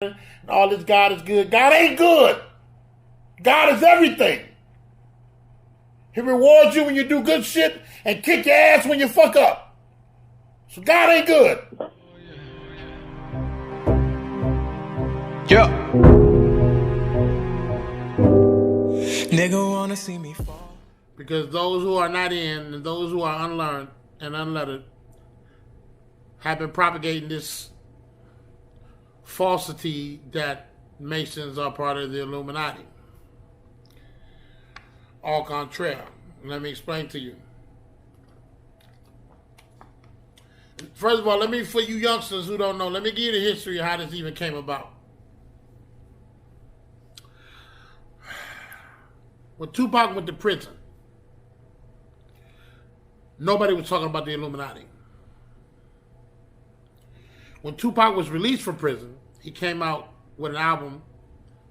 and all this God is good. God ain't good. God is everything. He rewards you when you do good shit and kick your ass when you fuck up. So God ain't good. Yeah. Nigga wanna see me fall. Because those who are not in and those who are unlearned and unlettered have been propagating this falsity that Masons are part of the Illuminati. Au contraire. Let me explain to you. First of all, for you youngsters who don't know, let me give you the history of how this even came about. When Tupac went to prison, nobody was talking about the Illuminati. When Tupac was released from prison, he came out with an album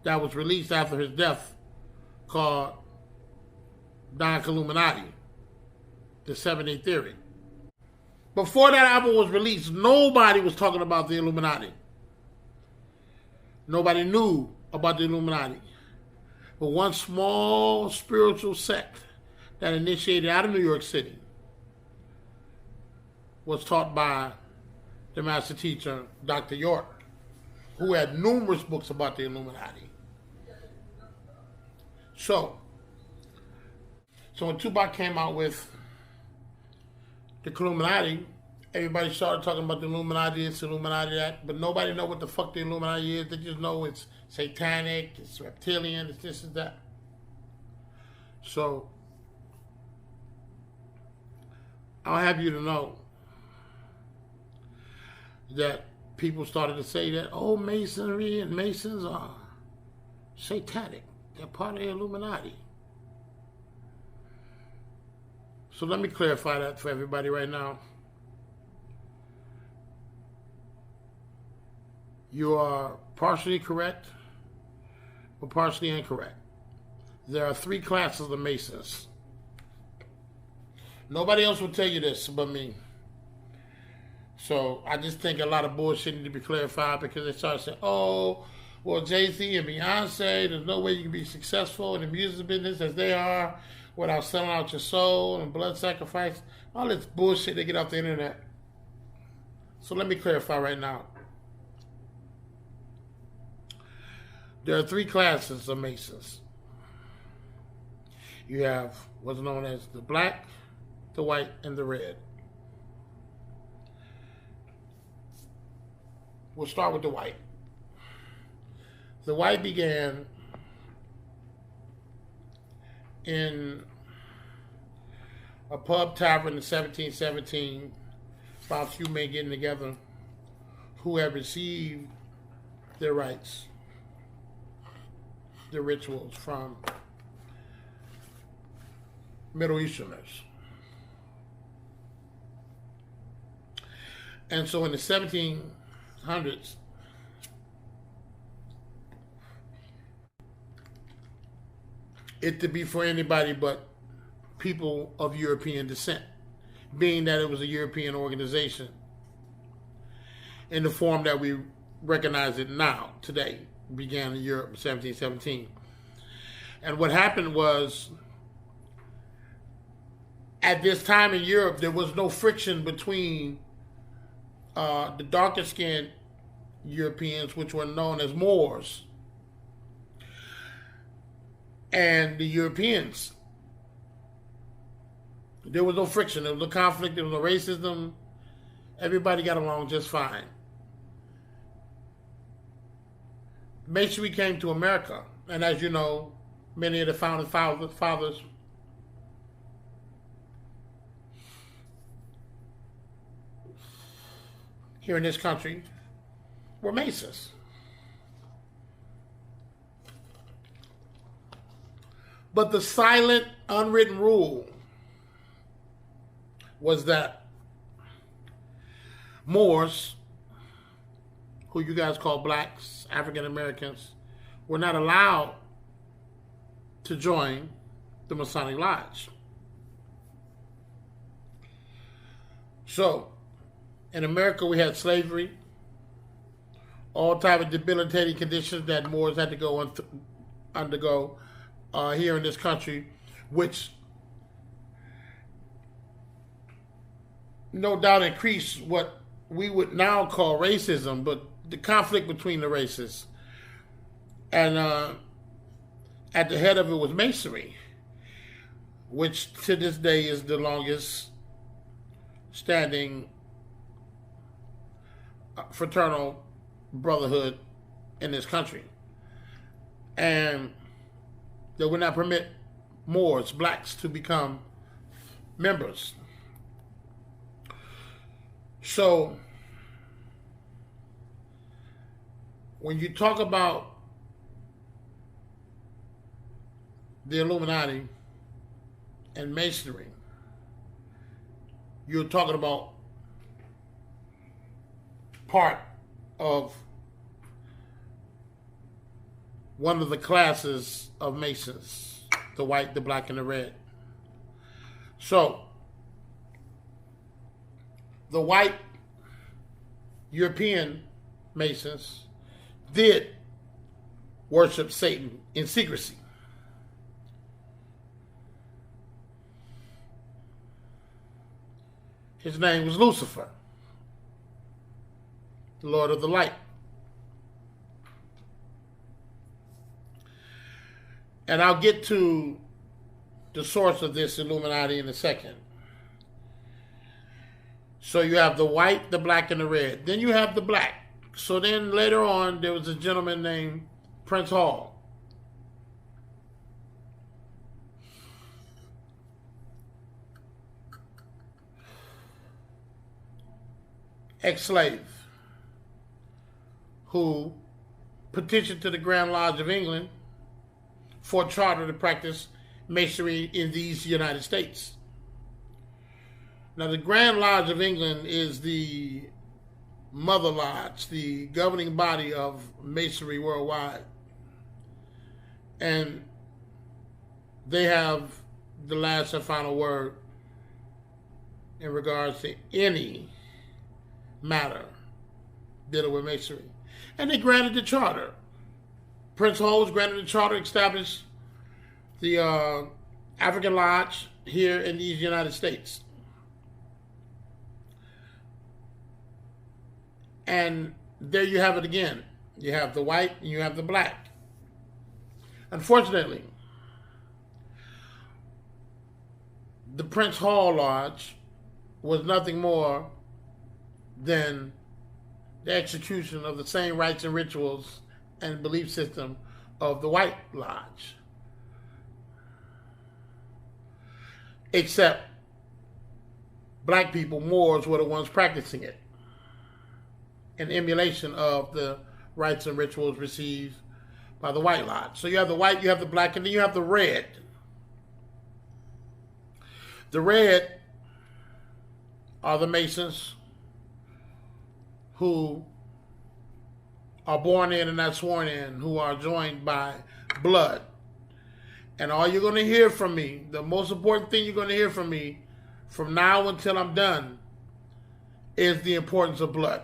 that was released after his death called Don Illuminati, the 70 Theory. Before that album was released, nobody was talking about the Illuminati. Nobody knew about the Illuminati. But one small spiritual sect that initiated out of New York City was taught by the master teacher, Dr. York, who had numerous books about the Illuminati. So when Tupac came out with the Illuminati, everybody started talking about the Illuminati, this, Illuminati, that, but nobody know what the fuck the Illuminati is. They just know it's satanic, it's reptilian, it's this and that. So I'll have you to know that people started to say that, oh, Masonry and Masons are satanic. They're part of the Illuminati. So let me clarify that for everybody right now. You are partially correct, but partially incorrect. There are 3 classes of Masons. Nobody else will tell you this but me. So I just think a lot of bullshit need to be clarified because they start saying, oh, well, Jay-Z and Beyonce, there's no way you can be successful in the music business as they are without selling out your soul and blood sacrifice. All this bullshit they get off the internet. So let me clarify right now. There are 3 classes of Masons. You have what's known as the black, the white, and the red. We'll start with the white. The white began in a pub tavern in 1717 by a few men getting together who had received their rights, their rituals from Middle Easterners. And so in the 1700s, it to be for anybody but people of European descent, being that it was a European organization in the form that we recognize it now, today. It began in Europe in 1717. And what happened was, at this time in Europe, there was no friction between the darker skinned Europeans, which were known as Moors, and the Europeans. There was no friction. There was no conflict. There was no racism. Everybody got along just fine. Masonry came to America, and as you know, many of the founding fathers here in this country were Masons. But the silent, unwritten rule was that Moors, who you guys call blacks, African Americans, were not allowed to join the Masonic Lodge. So, in America we had slavery, all type of debilitating conditions that Moors had to go undergo here in this country, which no doubt increased what we would now call racism, but the conflict between the races. And at the head of it was Masonry, which to this day is the longest standing fraternal brotherhood in this country. And they would not permit Moors, blacks, to become members. So when you talk about the Illuminati and Masonry, you're talking about part of one of the classes of Masons, the white, the black, and the red. So the white European Masons did worship Satan in secrecy. His name was Lucifer, the Lord of the Light. And I'll get to the source of this Illuminati in a second. So you have the white, the black, and the red. Then you have the black. So then later on, there was a gentleman named Prince Hall. Ex-slave, who petitioned to the Grand Lodge of England for a charter to practice masonry in these United States. Now, the Grand Lodge of England is the mother lodge, the governing body of masonry worldwide. And they have the last and final word in regards to any matter dealing with masonry. And they granted the charter. Prince Hall was granted the charter, established the African Lodge here in these United States. And there you have it again. You have the white and you have the black. Unfortunately, the Prince Hall Lodge was nothing more than the execution of the same rites and rituals and belief system of the White Lodge. Except black people, Moors, were the ones practicing it in emulation of the rites and rituals received by the White Lodge. So you have the white, you have the black, and then you have the red. The red are the Masons who are born in and not sworn in, who are joined by blood. And all you're going to hear from me, the most important thing you're going to hear from me from now until I'm done, is the importance of blood.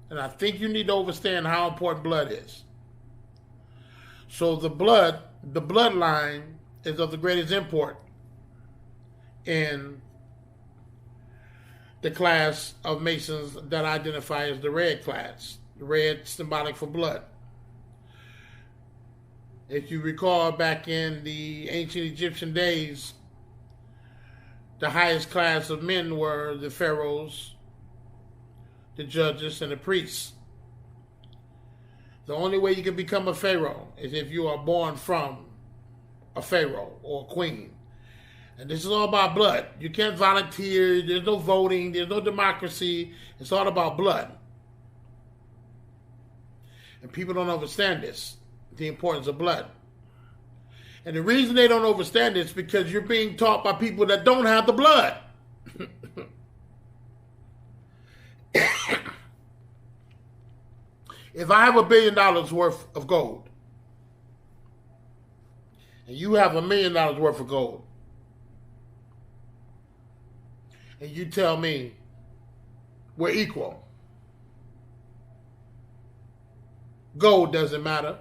And I think you need to understand how important blood is. So the bloodline is of the greatest import in the class of Masons that identify as the red class. The red symbolic for blood. If you recall back in the ancient Egyptian days, the highest class of men were the pharaohs, the judges, and the priests. The only way you can become a pharaoh is if you are born from a pharaoh or a queen. And this is all about blood. You can't volunteer. There's no voting. There's no democracy. It's all about blood. And people don't understand this, the importance of blood. And the reason they don't understand this is because you're being taught by people that don't have the blood. If I have $1 billion worth of gold, and you have $1 million worth of gold, and you tell me we're equal, Gold doesn't matter.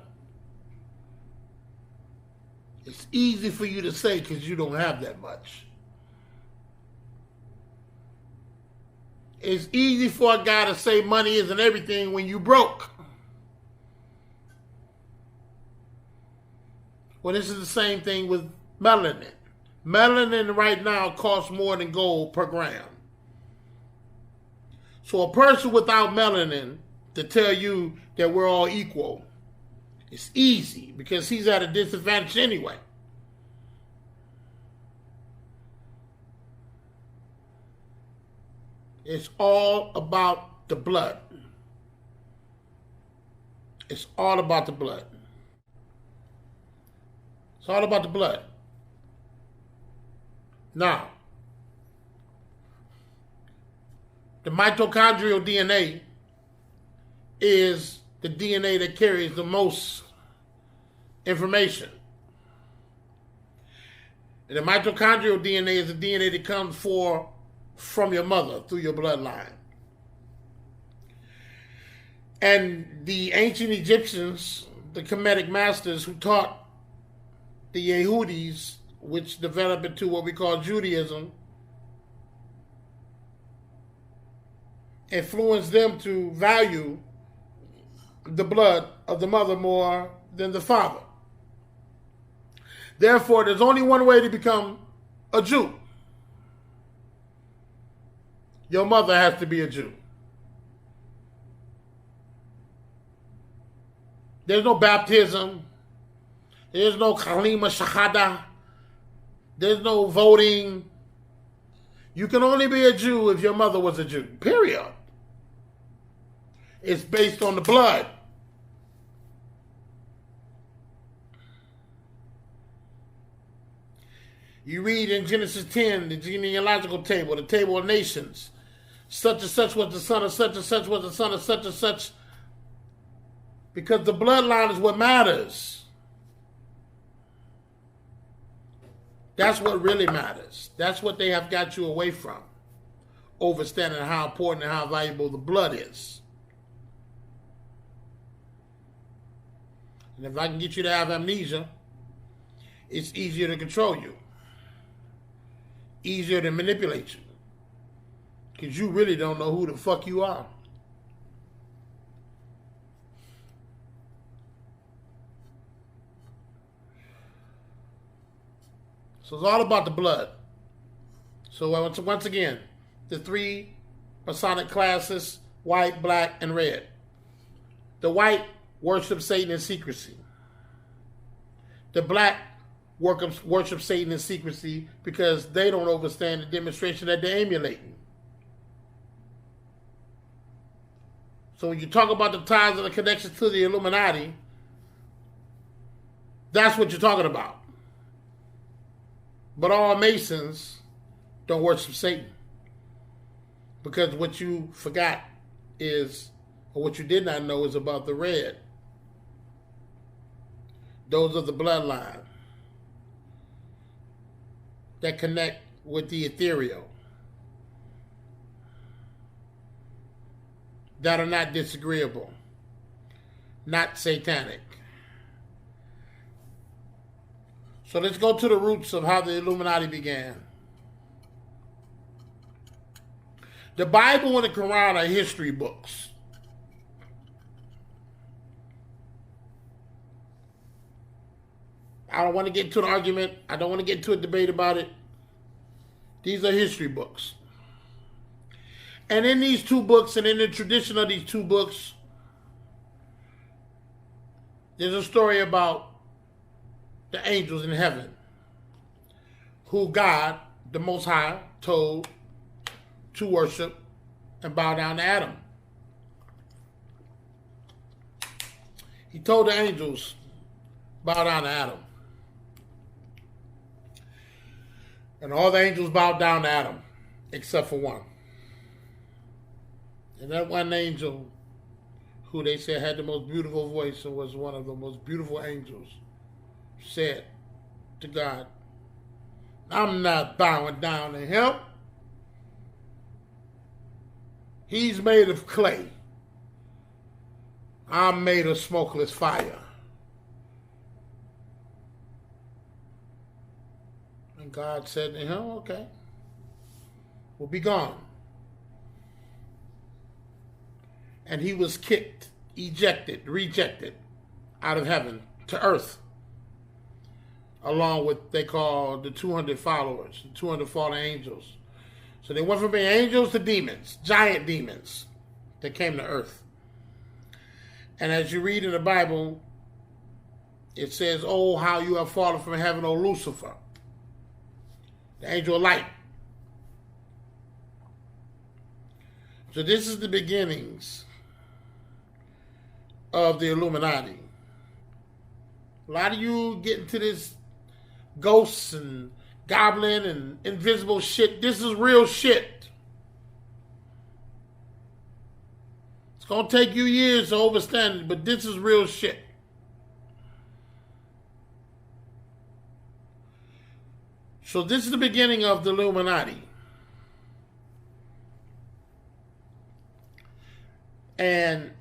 It's easy for you to say because you don't have that much. It's easy for a guy to say money isn't everything when you broke. Well, this is the same thing with melanin. Melanin right now costs more than gold per gram. So a person without melanin to tell you that we're all equal, it's easy because he's at a disadvantage anyway. It's all about the blood. It's all about the blood. It's all about the blood. Now, the mitochondrial DNA is the DNA that carries the most information. And the mitochondrial DNA is the DNA that comes from your mother through your bloodline. And the ancient Egyptians, the Kemetic masters who taught the Yehudis, which developed into what we call Judaism, influenced them to value the blood of the mother more than the father. Therefore, there's only one way to become a Jew. Your mother has to be a Jew. There's no baptism. There's no kalima shahada. There's no voting. You can only be a Jew if your mother was a Jew. Period. It's based on the blood. You read in Genesis 10, the genealogical table, the table of nations. Such and such was the son of such and such was the son of such and such. Because the bloodline is what matters. That's what really matters. That's what they have got you away from. Understanding how important and how valuable the blood is. And if I can get you to have amnesia, it's easier to control you. Easier to manipulate you. Because you really don't know who the fuck you are. So it's all about the blood. So once again, the three Masonic classes, white, black, and red. The white worship Satan in secrecy. The black worship Satan in secrecy because they don't understand the demonstration that they're emulating. So when you talk about the ties and the connections to the Illuminati, that's what you're talking about. But all Masons don't worship Satan. Because what you forgot is, or what you did not know is about the red. Those are the bloodline that connect with the ethereal. That are not disagreeable. Not satanic. So let's go to the roots of how the Illuminati began. The Bible and the Quran are history books. I don't want to get into an argument. I don't want to get into a debate about it. These are history books. And in these two books, and in the tradition of these two books, there's a story about the angels in heaven, who God, the Most High, told to worship and bow down to Adam. He told the angels, bow down to Adam. And all the angels bowed down to Adam, except for one. And that one angel, who they said had the most beautiful voice and was one of the most beautiful angels, said to God, I'm not bowing down to him. He's made of clay. I'm made of smokeless fire. And God said to him, okay, we'll be gone. And he was kicked, ejected, rejected out of heaven to earth, along with they call the 200 followers, the 200 fallen angels. So they went from being angels to demons, giant demons that came to earth. And as you read in the Bible, it says, oh, how you have fallen from heaven, O Lucifer, the angel of light. So this is the beginnings of the Illuminati. A lot of you get into this ghosts and goblin and invisible shit. This is real shit. It's going to take you years to understand it, but this is real shit. So this is the beginning of the Illuminati. And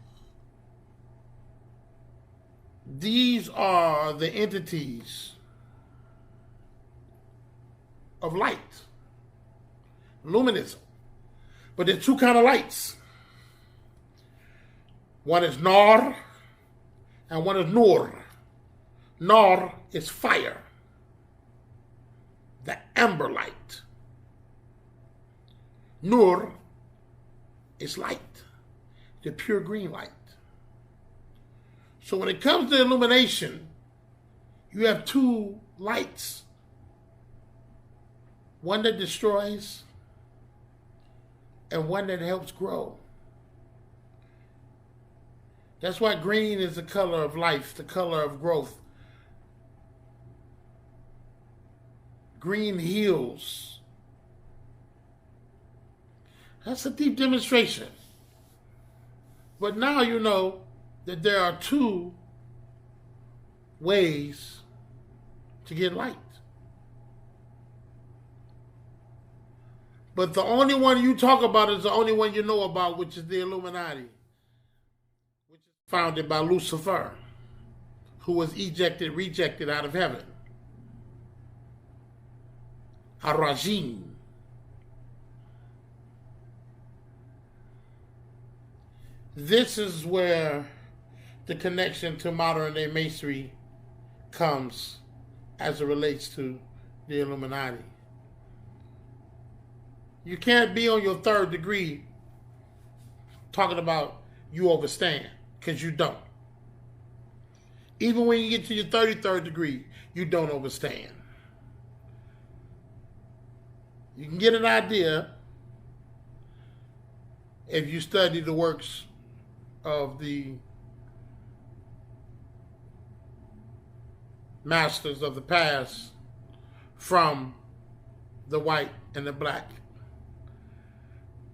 these are the entities of light, luminism. But there's two kinds of lights. One is Nar and one is Nur. Nar is fire, the amber light. Nur is light, the pure green light. So when it comes to illumination, you have two lights. One that destroys and one that helps grow. That's why green is the color of life, the color of growth. Green heals. That's a deep demonstration. But now you know that there are two ways to get light. But the only one you talk about is the only one you know about, which is the Illuminati, which is founded by Lucifer, who was rejected out of heaven. Arajim. This is where the connection to modern day masonry comes as it relates to the Illuminati. You can't be on your third degree talking about you overstand, because you don't. Even when you get to your 33rd degree, you don't overstand. You can get an idea if you study the works of the masters of the past from the white and the black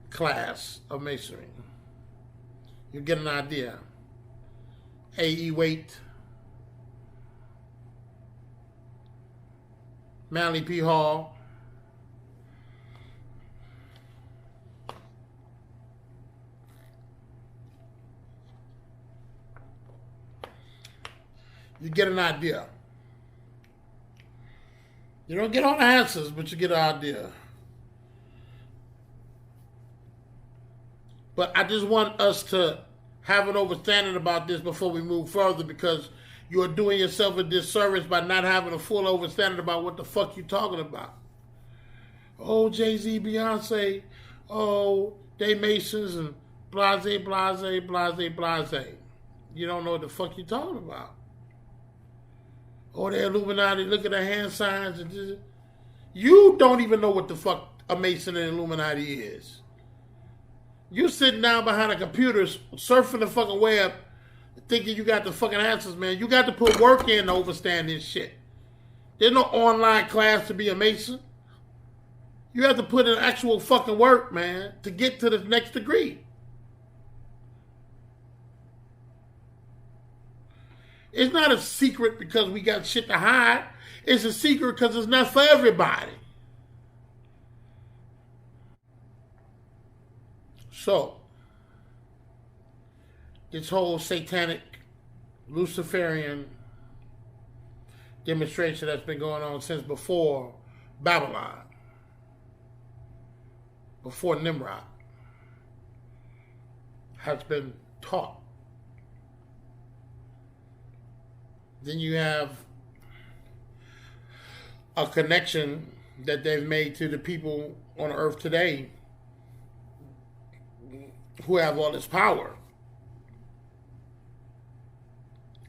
class of masonry. You get an idea. A.E. Waite, Manly P. Hall, you get an idea. You don't get all the answers, but you get an idea. But I just want us to have an understanding about this before we move further, because you are doing yourself a disservice by not having a full understanding about what the fuck you're talking about. Oh, Jay-Z, Beyonce, oh, they Masons and blase, blase, blase, blase. You don't know what the fuck you're talking about. Oh, the Illuminati, look at the hand signs. And just, you don't even know what the fuck a Mason and Illuminati is. You sitting down behind a computer, surfing the fucking web, thinking you got the fucking answers, man. You got to put work in to understand this shit. There's no online class to be a Mason. You have to put in actual fucking work, man, to get to the next degree. It's not a secret because we got shit to hide. It's a secret because it's not for everybody. So, this whole satanic Luciferian demonstration that's been going on since before Babylon, before Nimrod, has been taught. Then you have a connection that they've made to the people on earth today who have all this power.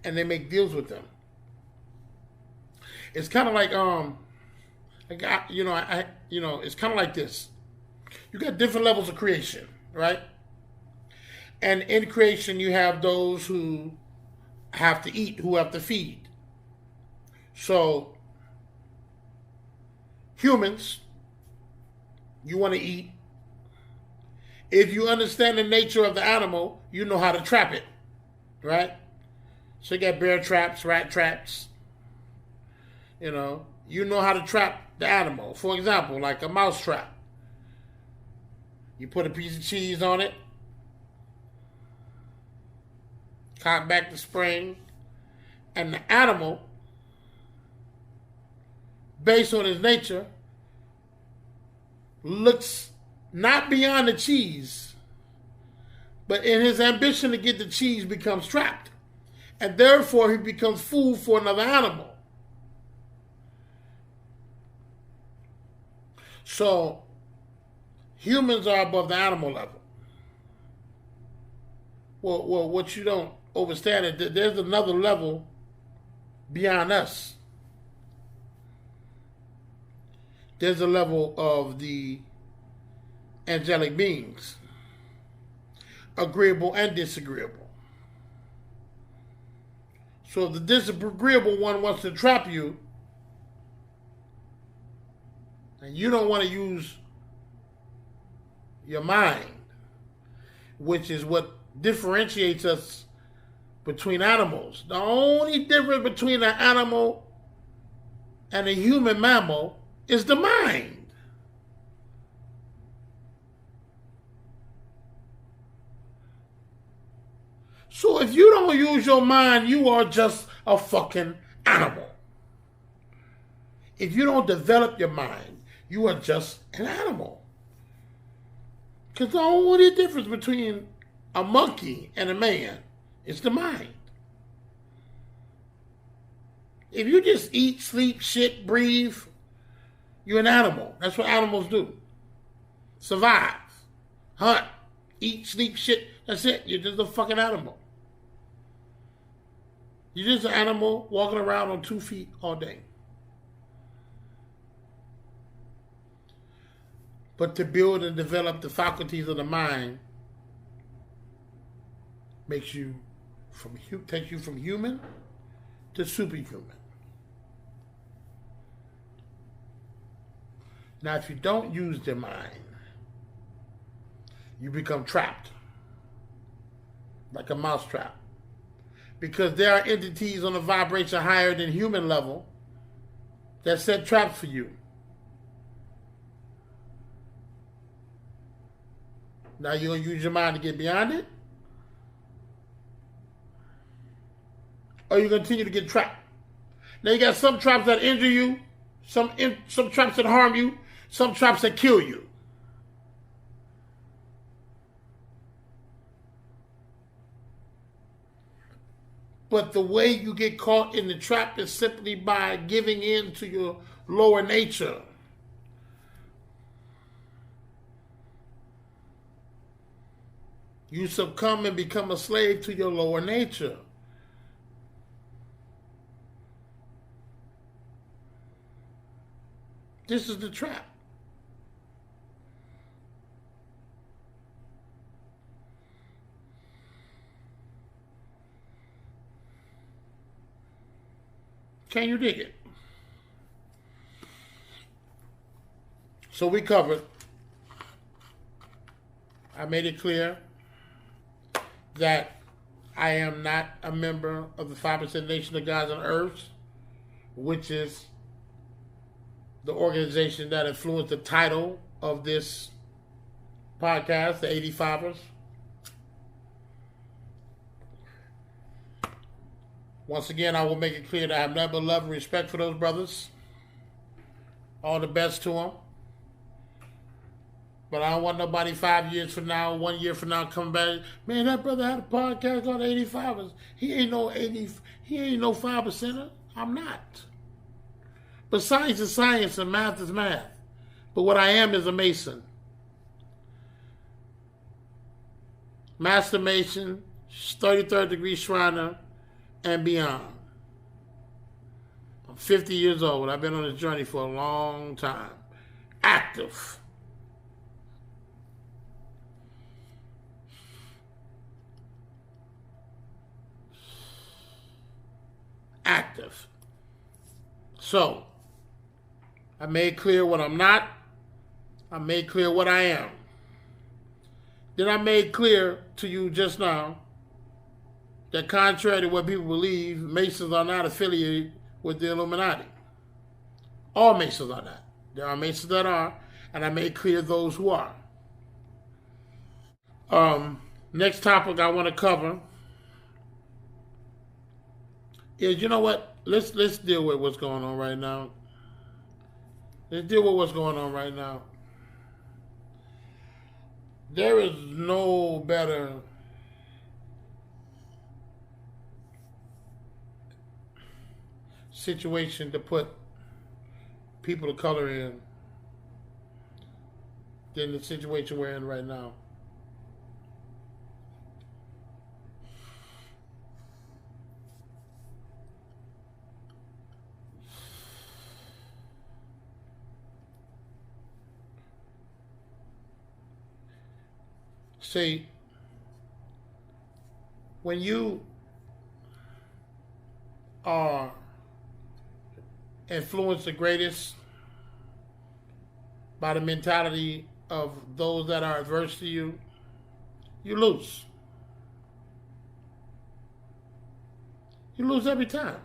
And they make deals with them. It's kind of like it's kind of like this. You got different levels of creation, right? And in creation, you have those who have to eat, who have to feed. So, humans, you want to eat. If you understand the nature of the animal, you know how to trap it, right? So you got bear traps, rat traps. You know how to trap the animal. For example, like a mouse trap. You put a piece of cheese on it, cock back the spring, and the animal, based on his nature, looks not beyond the cheese, but in his ambition to get the cheese becomes trapped. And therefore he becomes food for another animal. So humans are above the animal level. Well, what you don't understand is that there's another level beyond us. There's a level of the angelic beings, agreeable and disagreeable. So if the disagreeable one wants to trap you, and you don't want to use your mind, which is what differentiates us between animals. The only difference between an animal and a human mammal is the mind. So if you don't use your mind, you are just a fucking animal. If you don't develop your mind, you are just an animal. Because the only difference between a monkey and a man is the mind. If you just eat, sleep, shit, breathe, you're an animal. That's what animals do. Survive. Hunt. Eat, sleep, shit. That's it. You're just a fucking animal. You're just an animal walking around on 2 feet all day. But to build and develop the faculties of the mind takes you from human to superhuman. Now, if you don't use the mind, you become trapped, like a mouse trap. Because there are entities on a vibration higher than human level that set traps for you. Now you're going to use your mind to get beyond it? Or you continue to get trapped? Now you got some traps that injure you, some traps that harm you, some traps that kill you. But the way you get caught in the trap is simply by giving in to your lower nature. You succumb and become a slave to your lower nature. This is the trap. Can you dig it? So we covered. I made it clear that I am not a member of the 5% Nation of Gods on Earth, which is the organization that influenced the title of this podcast, the 85ers. Once again, I will make it clear that I have nothing but love and respect for those brothers. All the best to them. But I don't want nobody 5 years from now, 1 year from now coming back. Man, that brother had a podcast on 85ers. He ain't no 5%er. I'm not. But science is science and math is math. But what I am is a Mason. Master Mason, 33rd degree Shriner, and beyond. I'm 50 years old. I've been on this journey for a long time. Active. Active. So, I made clear what I'm not. I made clear what I am. Then I made clear to you just now that contrary to what people believe, Masons are not affiliated with the Illuminati. All Masons are not. There are Masons that are, and I made clear those who are. Next topic I want to cover is, you know what? Let's deal with what's going on right now. Let's deal with what's going on right now. There is no better situation to put people of color in than the situation we're in right now. See, when you are influenced the greatest by the mentality of those that are adverse to you, you lose. You lose every time.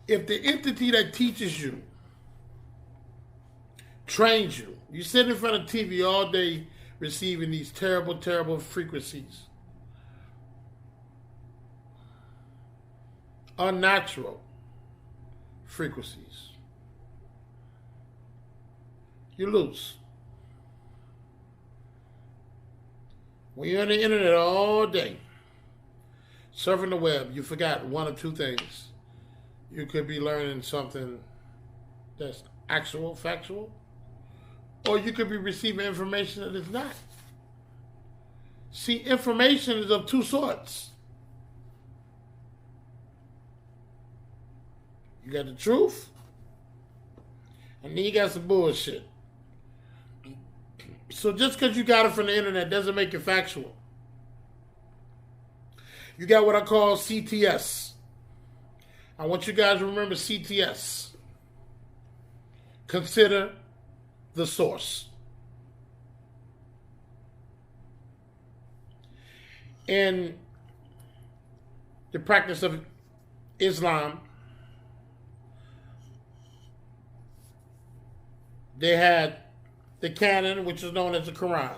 If the entity that teaches you, trains you, you sit in front of TV all day receiving these terrible, terrible frequencies, unnatural frequencies, you lose. When you're on the internet all day, surfing the web, you forgot one of two things. You could be learning something that's actual, factual, or you could be receiving information that is not. See, information is of two sorts. You got the truth, and then you got some bullshit. So just because you got it from the internet doesn't make it factual. You got what I call CTS. I want you guys to remember CTS. Consider the source. In the practice of Islam, they had the canon, which is known as the Quran.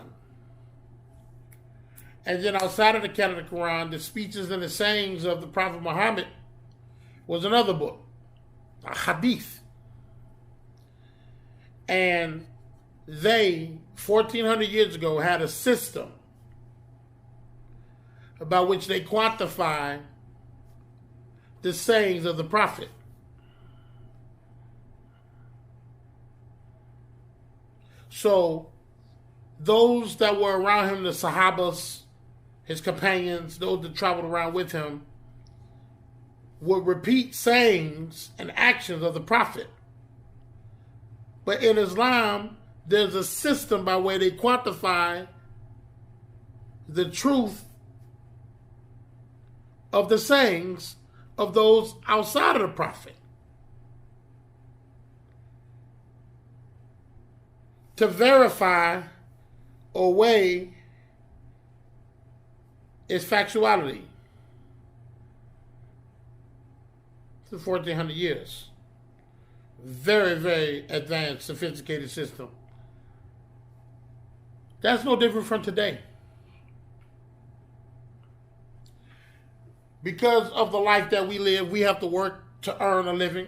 And then outside of the canon of the Quran, the speeches and the sayings of the Prophet Muhammad was another book, a hadith. And they, 1,400 years ago, had a system about which they quantify the sayings of the Prophet. So those that were around him, the Sahabas, his companions, those that traveled around with him, would repeat sayings and actions of the Prophet. But in Islam, there's a system by where they quantify the truth of the sayings of those outside of the Prophet. To verify or weigh its factuality. For 1,400 years. Very, very advanced, sophisticated system. That's no different from today. Because of the life that we live, we have to work to earn a living.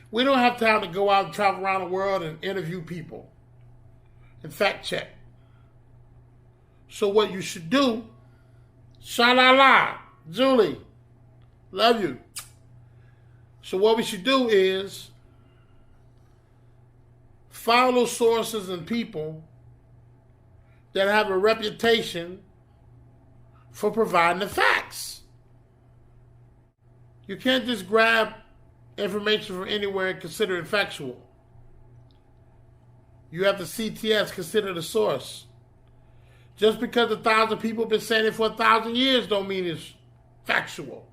We don't have time to go out and travel around the world and interview people and fact check. So what you should do, sha-la-la, Julie, love you. So what we should do is follow sources and people that have a reputation for providing the facts. You can't just grab information from anywhere and consider it factual. You have the CTS, consider the source. Just because 1,000 people have been saying it for 1,000 years don't mean it's factual.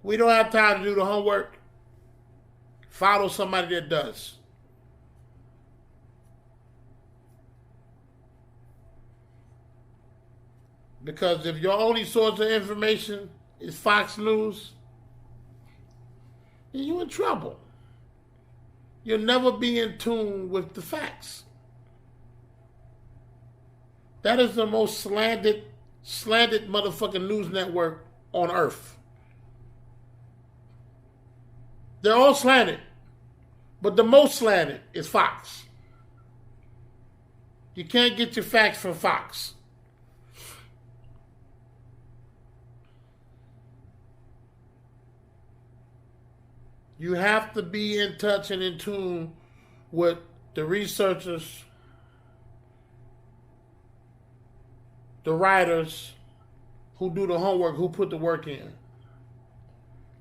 We don't have time to do the homework. Follow somebody that does. Because if your only source of information is Fox News, then you're in trouble. You'll never be in tune with the facts. That is the most slanted motherfucking news network on earth. They're all slanted, but the most slanted is Fox. You can't get your facts from Fox. You have to be in touch and in tune with the researchers, the writers who do the homework, who put the work in.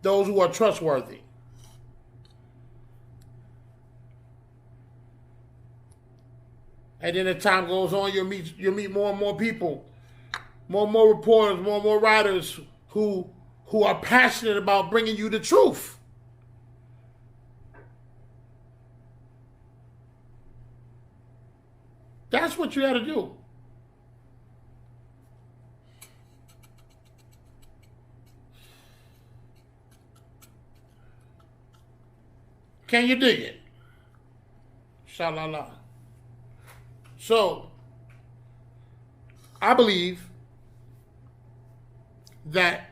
Those who are trustworthy. And then as time goes on, you'll meet more and more people, more and more reporters, more and more writers who are passionate about bringing you the truth. That's what you got to do. Can you dig it? Sha-la-la. So, I believe that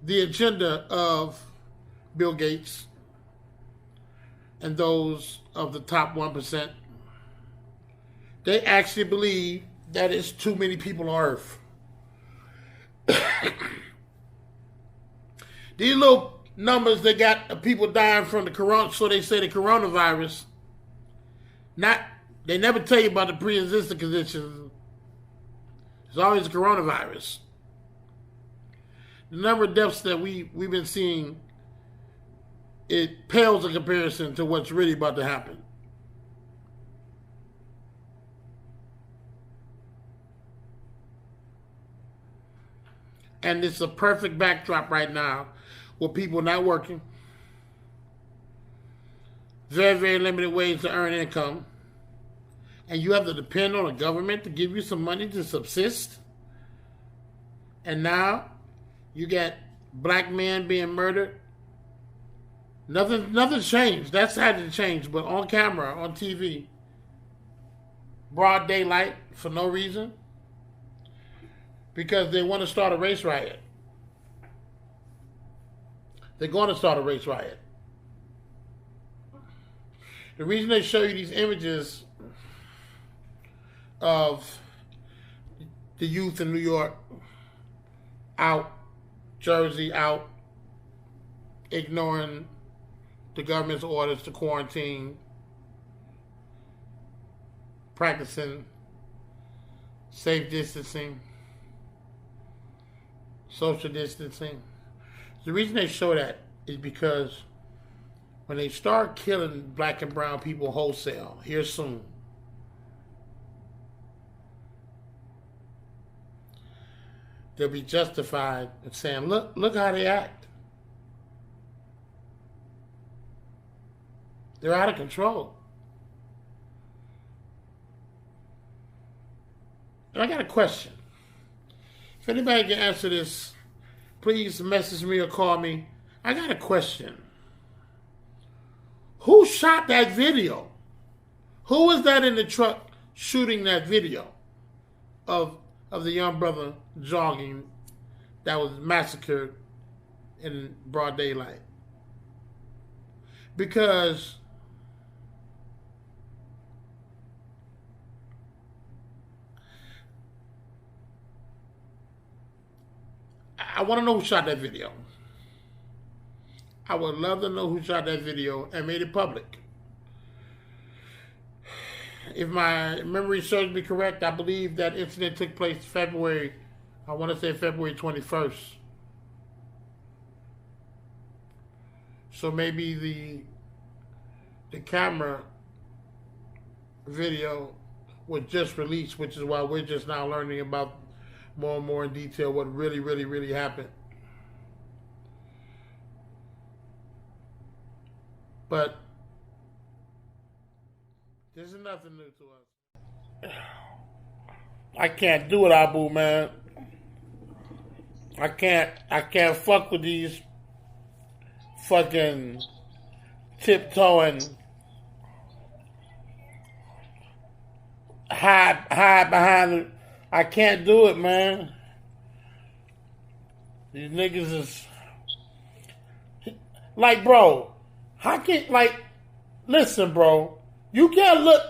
the agenda of Bill Gates and those of the top 1%, they actually believe that it's too many people on Earth. These little numbers they got of people dying from the corona, so they say the coronavirus. They never tell you about the pre-existing conditions. It's always the coronavirus. The number of deaths that we've been seeing, it pales in comparison to what's really about to happen. And it's a perfect backdrop right now with people not working. Very, very limited ways to earn income. And you have to depend on the government to give you some money to subsist. And now you got black men being murdered. Nothing changed. That's had to change. But on camera, on TV, broad daylight for no reason. Because they want to start a race riot. They're going to start a race riot. The reason they show you these images of the youth in New York out, Jersey out, ignoring the government's orders to quarantine, practicing safe distancing, social distancing. The reason they show that is because when they start killing black and brown people wholesale, here soon, they'll be justified in saying, look how they act. They're out of control. And I got a question. If anybody can answer this, please message me or call me. I got a question. Who shot that video? Who was that in the truck shooting that video of the young brother jogging that was massacred in broad daylight? Because I want to know who shot that video. I would love to know who shot that video and made it public. If my memory serves me correct, I believe that incident took place February 21st. So maybe the camera video was just released, which is why we're just now learning about more and more in detail what really, really, really happened. But this is nothing new to us. I can't do it, Abu, man. I can't fuck with these fucking tiptoeing, hide behind it. I can't do it, man. These niggas is like, bro. How can, like, listen, bro. You can't look,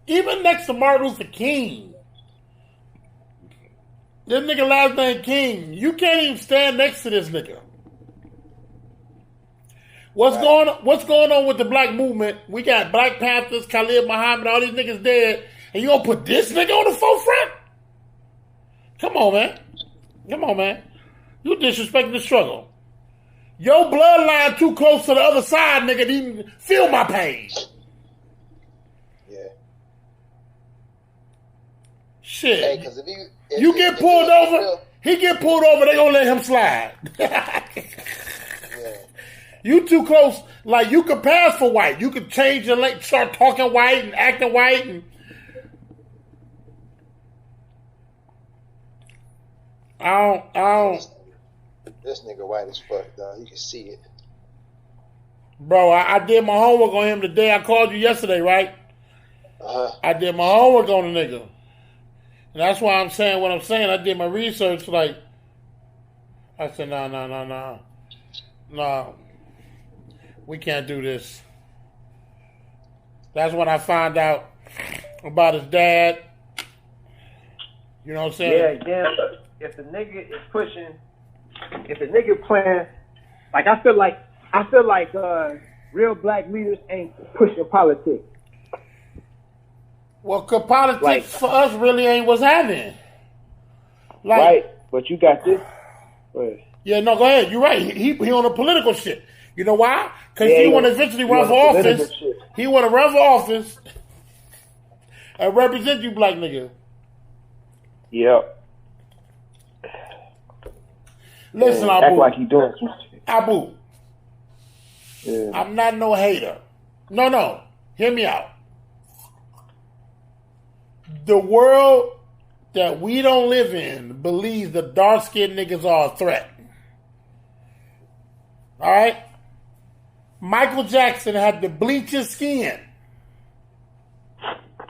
even next to Martin Luther King. This nigga last name King. You can't even stand next to this nigga. What's going on with the black movement? We got Black Panthers, Khalid Muhammad, all these niggas dead, and you gonna put this nigga on the forefront? Come on, man. Come on, man. You disrespecting the struggle. Your bloodline too close to the other side, nigga, to even feel my pain. Yeah. Shit. Hey, because if you get pulled over, real, he get pulled over, they gonna let him slide. yeah. You too close. Like, you could pass for white. You could change your lane, start talking white and acting white. And I don't. This nigga white as fuck, dog. You can see it. Bro, I did my homework on him today. I called you yesterday, right? Uh-huh. I did my homework on the nigga. And that's why I'm saying what I'm saying. I did my research, like, I said, no. We can't do this. That's when I found out about his dad. You know what I'm saying? Yeah. If the nigga is pushing, if the nigga playing, like I feel like real black leaders ain't pushing politics. Well, cause politics for us really ain't what's happening. Like, right, but you got this. Yeah, no, go ahead. You're right. He on the political shit. You know why? Because he want to eventually run for office. He want to run for office and represent you, black nigga. Yep. Listen, act Abu. like he doing some shit. Abu. Yeah. I'm not no hater. No. Hear me out. The world that we don't live in believes the dark-skinned niggas are a threat. All right? Michael Jackson had to bleach his skin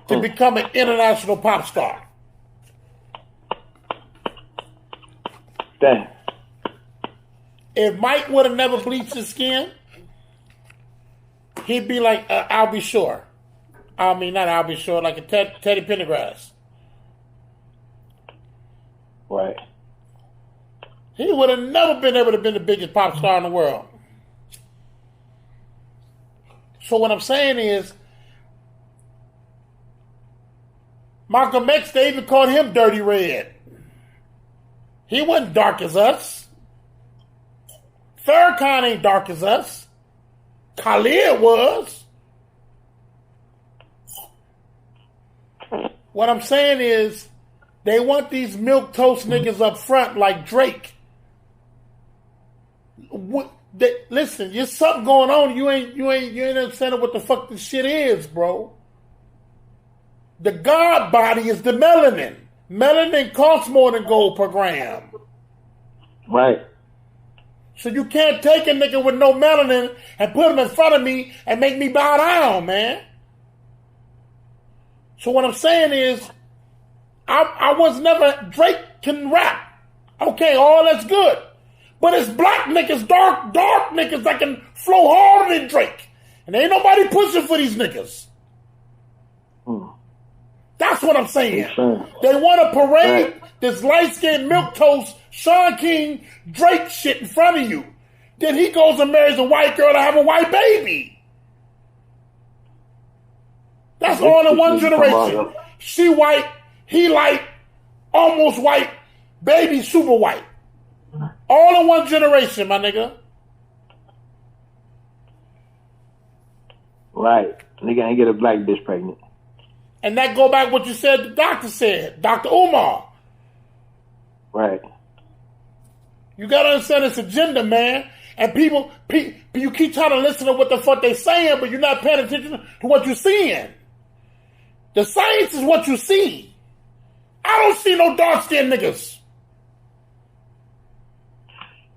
to become an international pop star. Damn. If Mike would have never bleached his skin, he'd be like, I'll be sure. I mean, not I'll be sure, like a Teddy Pendergrass. Right. He would have never been able to be the biggest pop star in the world. So what I'm saying is, Malcolm X, they even called him Dirty Red. He wasn't dark as us. Farrakhan ain't dark as us. Khalid was. What I'm saying is, they want these milquetoast niggas up front like Drake. Listen, there's something going on. You ain't understanding what the fuck this shit is, bro. The God body is the melanin. Melanin costs more than gold per gram. Right. So you can't take a nigga with no melanin and put him in front of me and make me bow down, man. So what I'm saying is, I was never, Drake can rap. Okay, all that's good. But it's black niggas, dark niggas that can flow harder than Drake. And ain't nobody pushing for these niggas. That's what I'm saying. They want to parade this light-skinned milquetoast Sean King Drake shit in front of you. Then he goes and marries a white girl to have a white baby. That's all in one generation. She white, he light, almost white, baby super white. All in one generation, my nigga. Right. Nigga ain't get a black bitch pregnant. And that go back what you said the doctor said. Dr. Umar. Right. You gotta understand this agenda, man. And people, you keep trying to listen to what the fuck they saying, but you're not paying attention to what you're seeing. The science is what you see. I don't see no dark-skinned niggas.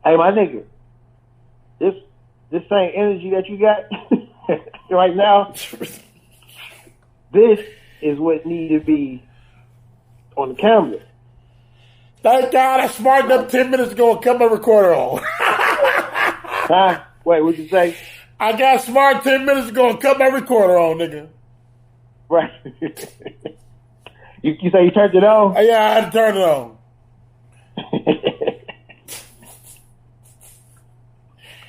Hey, my nigga. This same energy that you got right now, this is what needs to be on the camera. Thank God I smartened up 10 minutes ago and cut my recorder on. Huh? Wait, what'd you say? I got smart 10 minutes ago and cut my recorder on, nigga. Right. you say you turned it on? Yeah, I had to turn it on.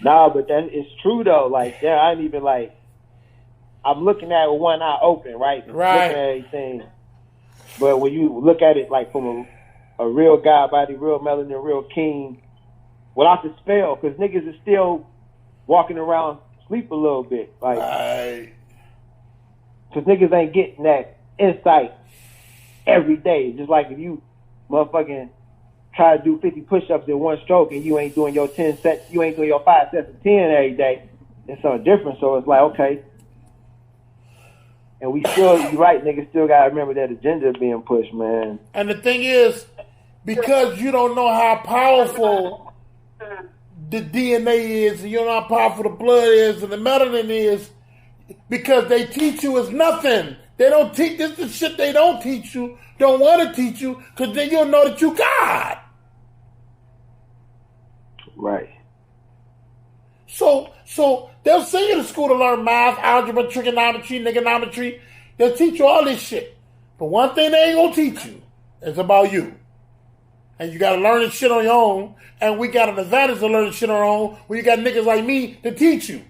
Nah, but that it's true though. Like, yeah, I ain't even like. I'm looking at it with one eye open, right? Right. Looking at everything. But when you look at it like from a real guy body, real melanin, real king, without the spell, because niggas is still walking around sleep a little bit, like. Right. Because niggas ain't getting that insight every day. Just like if you motherfucking try to do 50 push-ups in one stroke and you ain't doing your 10 sets, you ain't doing your 5 sets of 10 every day, it's something different. So it's like, okay. And we still, you're right, niggas still got to remember that agenda being pushed, man. And the thing is, because you don't know how powerful the DNA is, and you don't know how powerful the blood is and the melanin is, because they teach you is nothing. They don't teach, this is shit they don't teach you, don't want to teach you, because then you'll know that you God. Right. So they'll send you to school to learn math, algebra, trigonometry, niggonometry. They'll teach you all this shit. But one thing they ain't gonna teach you is about you. And you gotta learn this shit on your own. And we got an advantage to learn this shit on our own when you got niggas like me to teach you.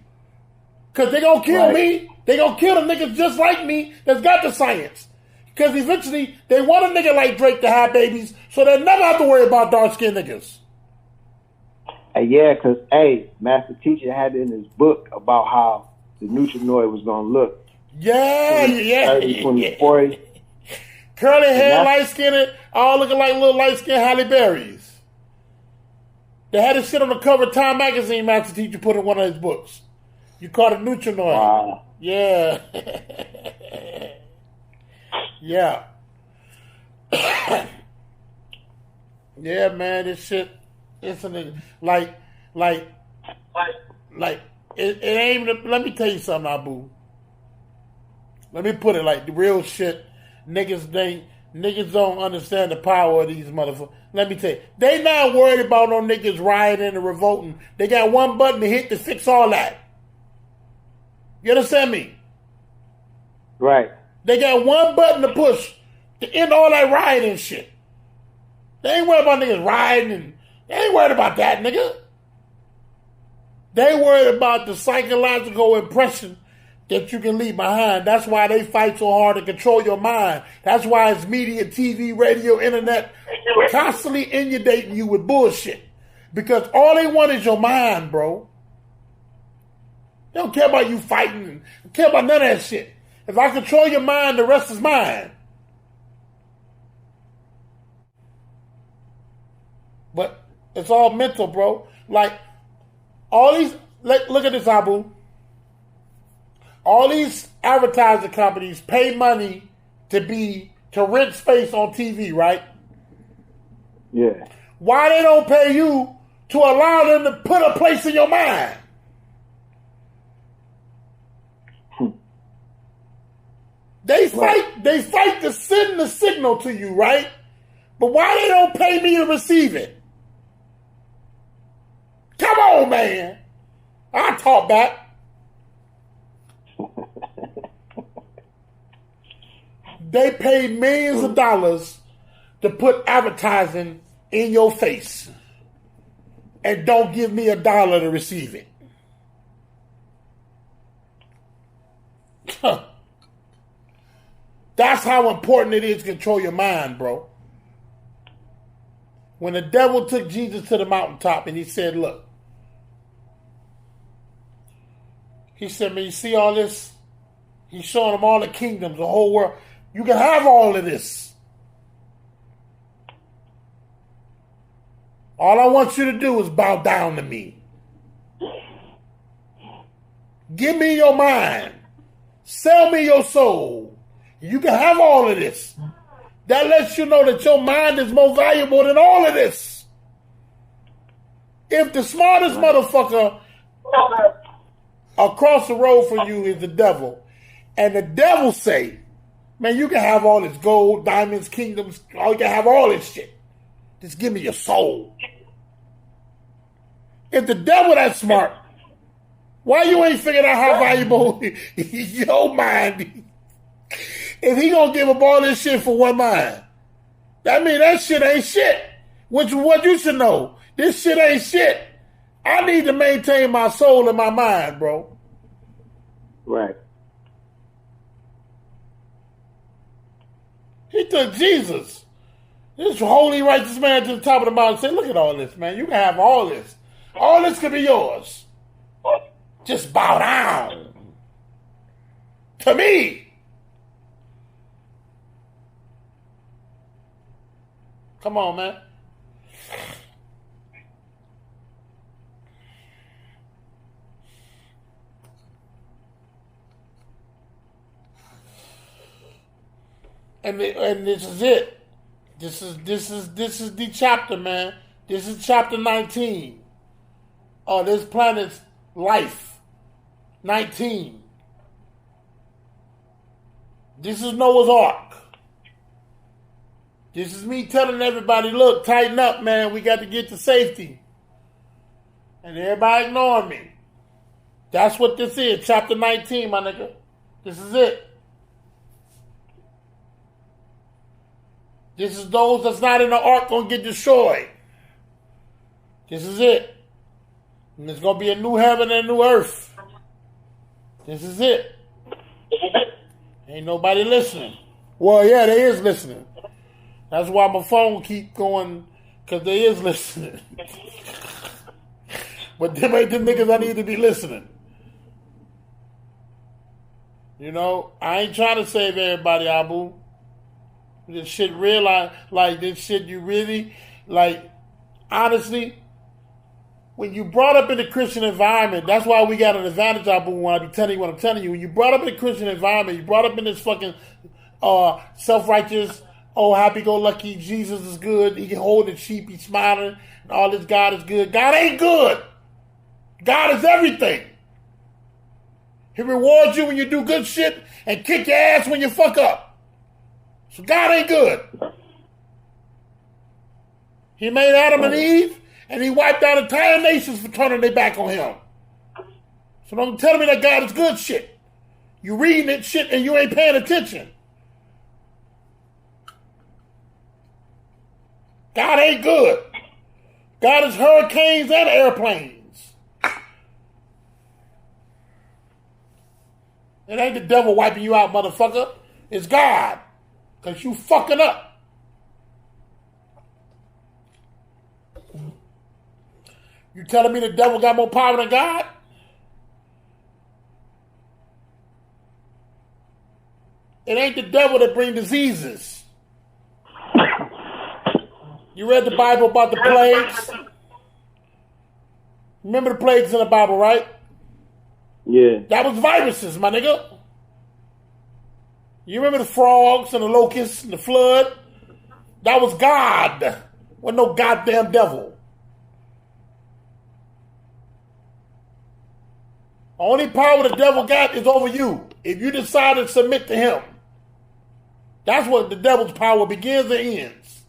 Because they gonna kill me. They gonna kill the niggas just like me that's got the science. Because eventually they want a nigga like Drake to have babies so they never have to worry about dark-skinned niggas. Hey, yeah, because, hey, Master Teacher had it in his book about how the Nutrinoid was going to look. Yeah. 30, 40. Curly hair, light-skinned, all looking like little light-skinned Halle Berrys. They had this shit on the cover of Time Magazine, Master Teacher put in one of his books. You called it Nutrinoid. Wow. Yeah. Yeah. Yeah, man, this shit, it's a nigga. Like, it ain't even, let me tell you something, Abu. Let me put it like the real shit. Niggas don't understand the power of these motherfuckers. Let me tell you, they not worried about no niggas rioting and revolting. They got one button to hit to fix all that. You understand me? Right. They got one button to push to end all that rioting shit. They ain't worried about niggas rioting and they ain't worried about that, nigga. They worried about the psychological impression that you can leave behind. That's why they fight so hard to control your mind. That's why it's media, TV, radio, internet constantly inundating you with bullshit. Because all they want is your mind, bro. They don't care about you fighting. They don't care about none of that shit. If I control your mind, the rest is mine. But it's all mental, bro. Like, all these, look at this, Abu. All these advertising companies pay money to rent space on TV, right? Yeah. Why they don't pay you to allow them to put a place in your mind. They fight to send the signal to you, right? But why they don't pay me to receive it? Come on, man. I talk back. They pay millions of dollars to put advertising in your face and don't give me $1 to receive it. That's how important it is to control your mind, bro. When the devil took Jesus to the mountaintop and he said, look, he said, man, you see all this? He's showing them all the kingdoms, the whole world. You can have all of this. All I want you to do is bow down to me. Give me your mind. Sell me your soul. You can have all of this. That lets you know that your mind is more valuable than all of this. If the smartest motherfucker across the road from you is the devil, and the devil say, man, you can have all this gold, diamonds, kingdoms, you can have all this shit. Just give me your soul. If the devil that smart, why you ain't figured out how valuable your mind is? If he gonna give up all this shit for one mind, that mean that shit ain't shit. Which is what you should know. This shit ain't shit. I need to maintain my soul and my mind, bro. Right. He took Jesus, this holy righteous man, to the top of the mountain and said, look at all this, man. You can have all this. All this could be yours. Just bow down to me. Come on, man. And this is it. This is the chapter, man. This is chapter 19. Oh, this planet's life. 19. This is Noah's Ark. This is me telling everybody, look, tighten up, man. We got to get to safety. And everybody ignoring me. That's what this is. Chapter 19, my nigga. This is it. This is those that's not in the ark gonna get destroyed. This is it. And there's gonna be a new heaven and a new earth. This is it. Ain't nobody listening. Well, yeah, they is listening. That's why my phone keep going, because they is listening. But them ain't the niggas I need to be listening. You know, I ain't trying to save everybody, Abu. This shit real, like this shit you really, like, honestly, when you brought up in the Christian environment, that's why we got an advantage, Abu, when I be telling you what I'm telling you. When you brought up in the Christian environment, you brought up in this fucking self-righteous, oh, happy-go-lucky, Jesus is good, he can hold the sheep, he's smiling, and all this God is good. God ain't good. God is everything. He rewards you when you do good shit and kick your ass when you fuck up. So God ain't good. He made Adam and Eve, and he wiped out entire nations for turning their back on him. So don't tell me that God is good shit. You reading that shit and you ain't paying attention. God ain't good. God is hurricanes and airplanes. It ain't the devil wiping you out, motherfucker. It's God. Because you fucking up. You telling me the devil got more power than God? It ain't the devil that brings diseases. You read the Bible about the plagues? Remember the plagues in the Bible, right? Yeah. That was viruses, my nigga. You remember the frogs and the locusts and the flood? That was God. Wasn't no goddamn devil. Only power the devil got is over you. If you decide to submit to him, that's what the devil's power begins and ends.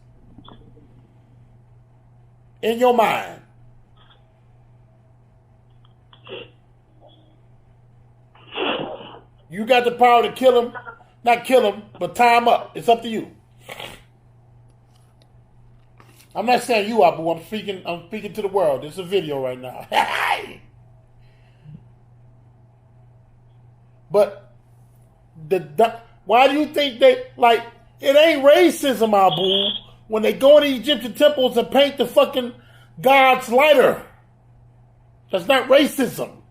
In your mind. You got the power to kill him, not kill him, but tie him up. It's up to you. I'm not saying you, Abu. I'm speaking to the world. This is a video right now. But why do you think they like it ain't racism, Abu, when they go to Egyptian temples and paint the fucking gods lighter? That's not racism.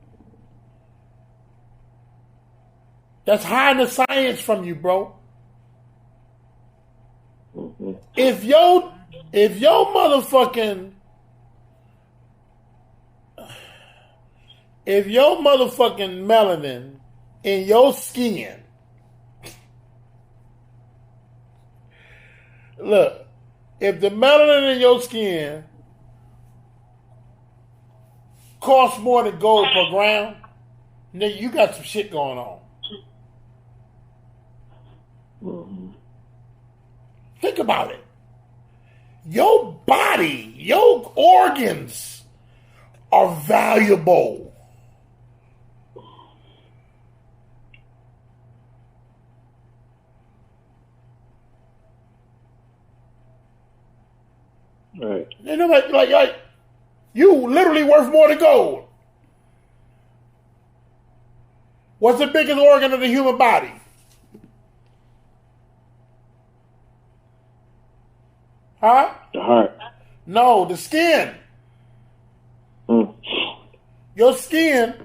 That's hiding the science from you, bro. Mm-hmm. If your motherfucking melanin in your skin, look, if the melanin in your skin costs more than gold per gram, nigga, you got some shit going on. Mm-hmm. Think about it. Your body, your organs are valuable. Right. You know, like you literally worth more than gold. What's the biggest organ of the human body? Huh? The heart. No, the skin. Mm. Your skin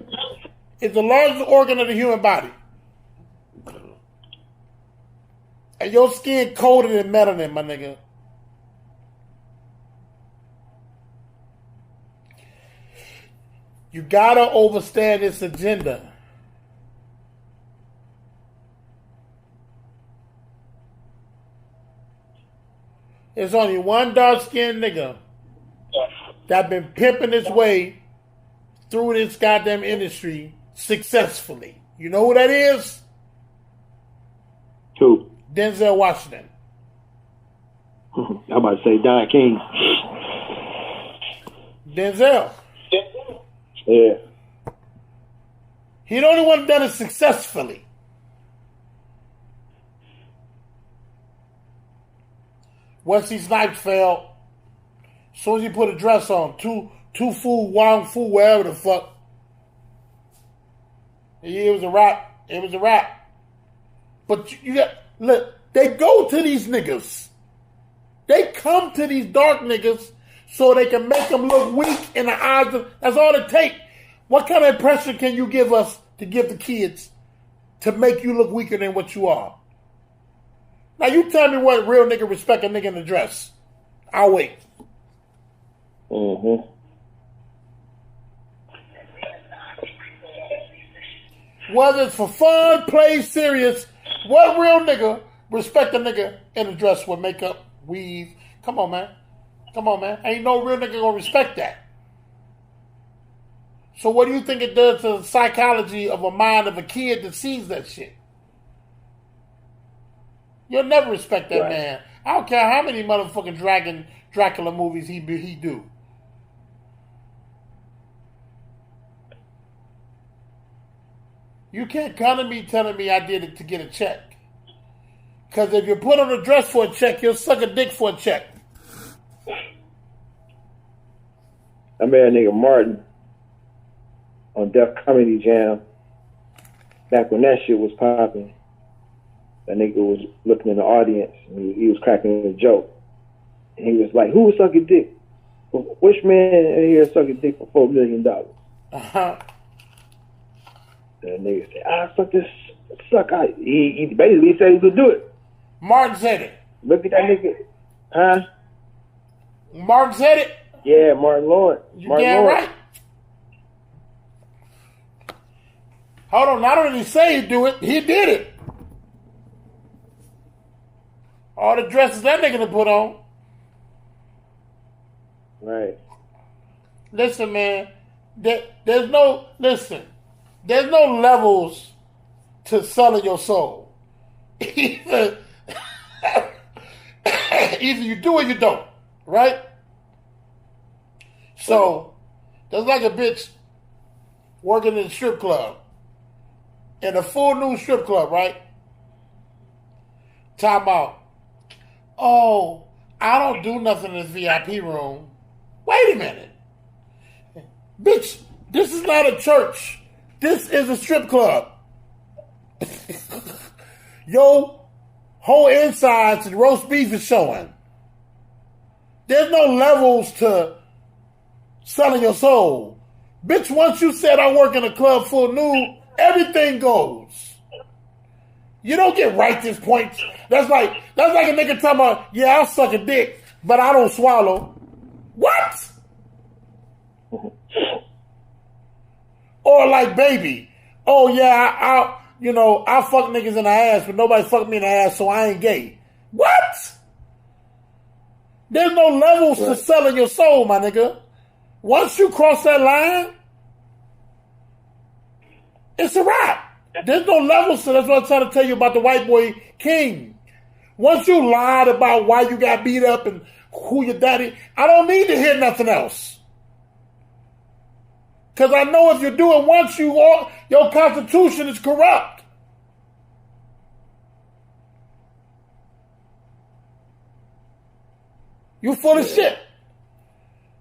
is the largest organ of the human body. And your skin coated in melanin, my nigga. You gotta understand this agenda. There's only one dark-skinned nigga that been pimping his way through this goddamn industry successfully. You know who that is? Who? Denzel Washington. I'm about to say Don King. Denzel. Yeah. He the only one that done it successfully. Wesley Snipes fell. As soon as he put a dress on, two fool, Wong Fu, wherever the fuck. It was a rap. It was a rap. But you got look. They go to these niggas. They come to these dark niggas so they can make them look weak in the eyes of. That's all it takes. What kind of impression can you give us to give the kids to make you look weaker than what you are? Now you tell me what real nigga respect a nigga in the dress. I'll wait. Mm-hmm. Whether it's for fun, play, serious, what real nigga respect a nigga in a dress with makeup, weave? Come on, man. Come on, man. Ain't no real nigga gonna respect that. So what do you think it does to the psychology of a mind of a kid that sees that shit? You'll never respect that man. I don't care how many motherfucking Dracula movies he do. You can't come to me telling me I did it to get a check. Because if you put on a dress for a check, you'll suck a dick for a check. I met a nigga Martin on Def Comedy Jam back when that shit was popping. That nigga was looking in the audience and he was cracking a joke. And he was like, who was sucking dick? Which man in here sucking dick for $4 million? Uh-huh. And the nigga said, he basically said he could do it. Martin said it. Look at that nigga. Huh? Martin said it? Yeah, Martin Lawrence. You damn right. Hold on, not only did he say he'd do it, he did it. All the dresses that nigga to put on. Right. Listen, man. There's there's no levels to selling your soul. Either you do or you don't, right? So there's like a bitch working in a strip club, in a full new strip club, right? Time out. Oh, I don't do nothing in this VIP room. Wait a minute. Bitch, this is not a church. This is a strip club. Yo, whole insides and roast beef is showing. There's no levels to selling your soul. Bitch, once you said I work in a club full nude, everything goes. You don't get righteous points. That's like a nigga talking about, yeah, I'll suck a dick, but I don't swallow. What? Or like baby. Oh yeah, I fuck niggas in the ass, but nobody fuck me in the ass, so I ain't gay. What? There's no levels to selling your soul, my nigga. Once you cross that line, it's a wrap. There's no levels to that's what I'm trying to tell you about the white boy king. Once you lied about why you got beat up and who your daddy, I don't need to hear nothing else. Because I know if you do it once, your constitution is corrupt. You full of shit.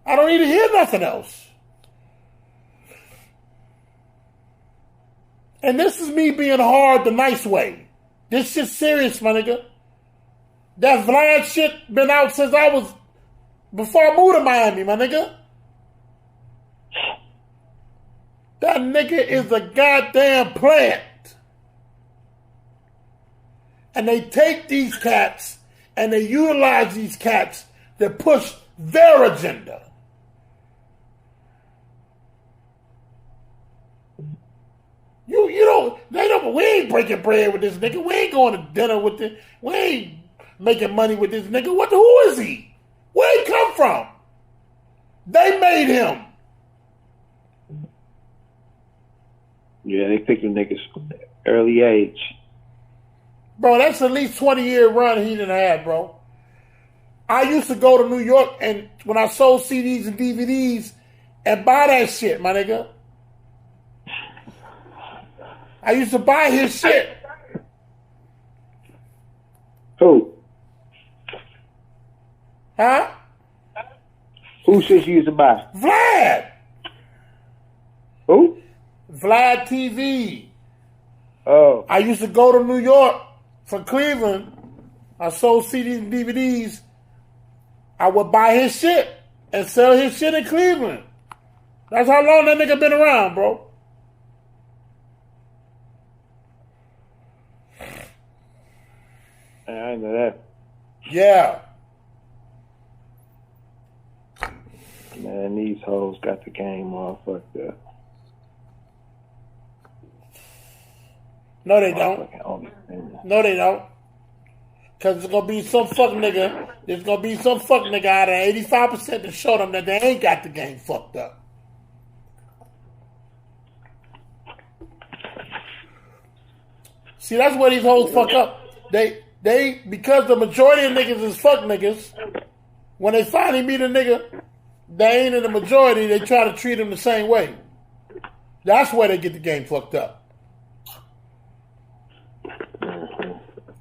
I don't need to hear nothing else. And this is me being hard the nice way. This shit's serious, my nigga. That Vlad shit been out since before I moved to Miami, my nigga. That nigga is a goddamn plant. And they take these cats and they utilize these cats to push their agenda. We ain't breaking bread with this nigga. We ain't going to dinner with this. We ain't making money with this nigga. Who is he? Where he come from? They made him. Yeah, they picked the niggas from the early age. Bro, that's at least 20-year run he done had, bro. I used to go to New York and when I sold CDs and DVDs and buy that shit, my nigga. I used to buy his shit. Who? Huh? Who shit you used to buy? Vlad. Who? Vlad TV. Oh. I used to go to New York from Cleveland. I sold CDs and DVDs. I would buy his shit and sell his shit in Cleveland. That's how long that nigga been around, bro. I know that. Yeah. Man, these hoes got the game all fucked up. No, they don't. No, they don't. Because there's going to be some fuck nigga. There's going to be some fuck nigga out of 85% to show them that they ain't got the game fucked up. See, that's where these hoes fuck up. They because the majority of niggas is fuck niggas, when they finally meet a nigga, they ain't in the majority, they try to treat him the same way. That's where they get the game fucked up.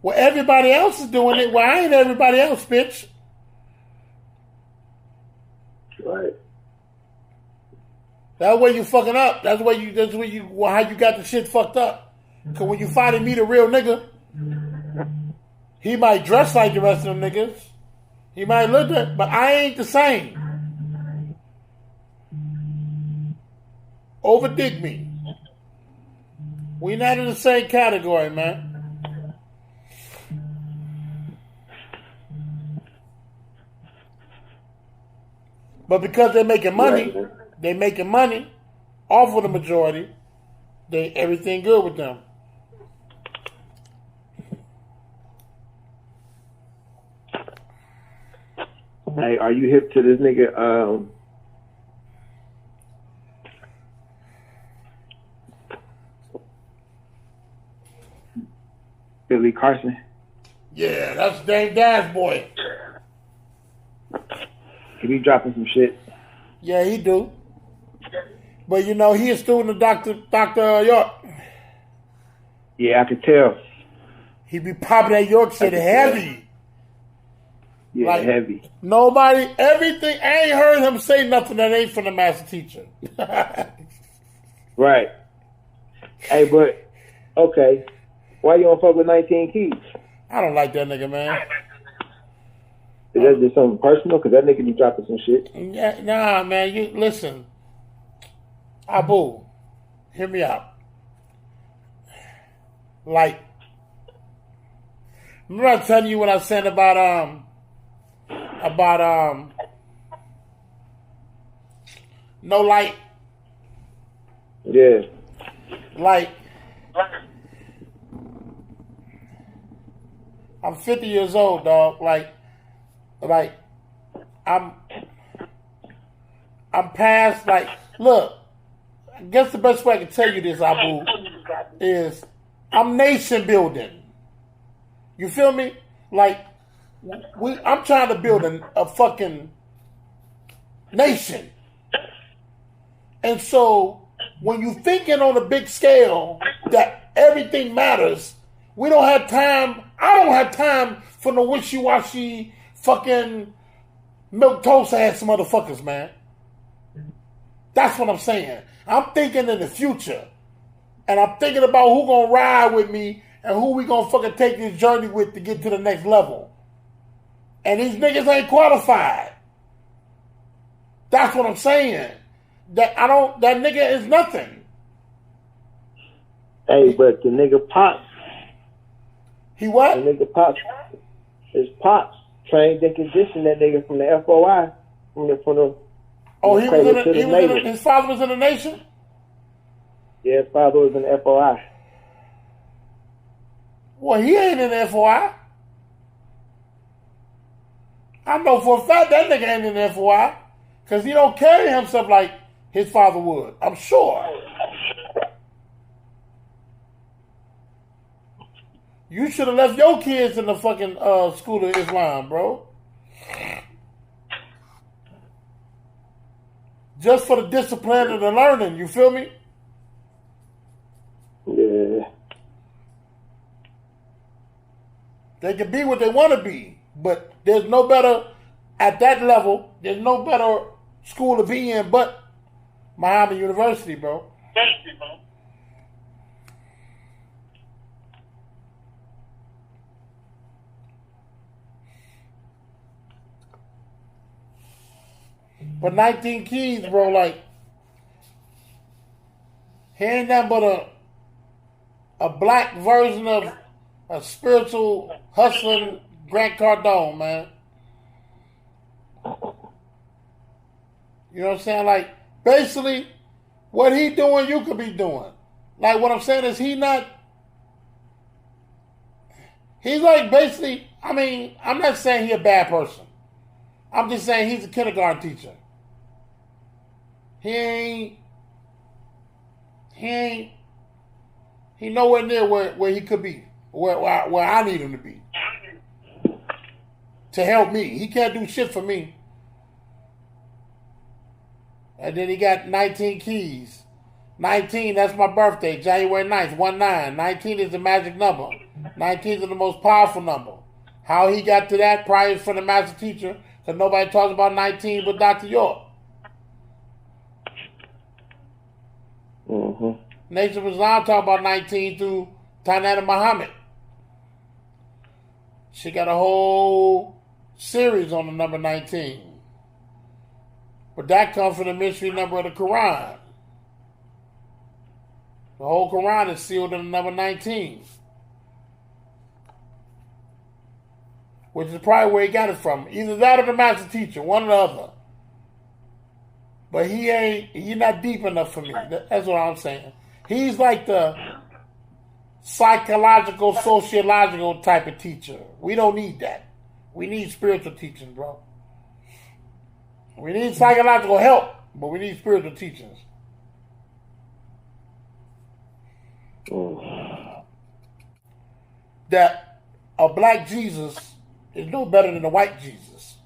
Well, everybody else is doing it. Well, I ain't everybody else, bitch. Right. That's where you fucking up. That's how you got the shit fucked up. Because when you finally meet a real nigga, he might dress like the rest of them niggas. He might look that, but I ain't the same. Overdig me. We not in the same category, man. But because they're making money off of the majority, everything good with them. Hey, are you hip to this nigga? Billy Carson. Yeah, that's Dame Dash boy. He be dropping some shit. Yeah, he do. But you know, he a student of Dr. York. Yeah, I could tell. He be popping that York shit heavy. Yeah, Like, heavy. Nobody, everything, I ain't heard him say nothing that ain't from the master teacher. Right. Hey, but, okay. Why you don't fuck with 19 Keys? I don't like that nigga, man. Is that just something personal? Because that nigga be dropping some shit. Yeah, nah, man, you listen. Abu, hear me out. Like, remember I telling you what I said about no light? Yeah. Like, I'm 50 years old, dog. Like I'm past, like, look, I guess the best way I can tell you this, Abu, is I'm nation building. You feel me? Like, I'm trying to build a fucking nation. And so, when you thinking on a big scale that everything matters, we don't have time. I don't have time for no wishy-washy fucking milk toast ass motherfuckers, man. That's what I'm saying. I'm thinking in the future. And I'm thinking about who gonna ride with me and who we gonna fucking take this journey with to get to the next level. And these niggas ain't qualified. That's what I'm saying. That nigga is nothing. Hey, but the nigga Pops. He what? The nigga Pops. His Pops trained and conditioned that nigga from the FOI. Oh, his father was in the nation? Yeah, his father was in the FOI. Well, he ain't in the FOI. I know for a fact that nigga ain't in the FOI. Because he don't carry himself like his father would. I'm sure. You should have left your kids in the fucking School of Islam, bro. Just for the discipline and the learning, you feel me? Yeah. They can be what they want to be, but there's no better, at that level, there's no better school to be in but Miami University, bro. But 19 Keys, bro, like, he ain't nothing but a black version of a spiritual hustling Grant Cardone, man. You know what I'm saying? Like, basically, what he doing, you could be doing. Like, what I'm saying is he's like basically, I mean, I'm not saying he a bad person. I'm just saying he's a kindergarten teacher. He nowhere near where he could be, where I need him to be. To help me. He can't do shit for me. And then he got 19 Keys. 19, that's my birthday, January 9th, 19. 19 is the magic number. 19 is the most powerful number. How he got to that prior from the master teacher, because nobody talks about 19 but Dr. York. Mm-hmm. Nation of Islam talk about 19 through Tainana Muhammad. She got a whole series on the number 19. But that comes from the mystery number of the Quran. The whole Quran is sealed in the number 19. Which is probably where he got it from. Either that or the master teacher, one or the other. But he's not deep enough for me. That's what I'm saying. He's like the psychological, sociological type of teacher. We don't need that. We need spiritual teaching, bro. We need psychological help, but we need spiritual teachings. that a black Jesus is no better than a white Jesus.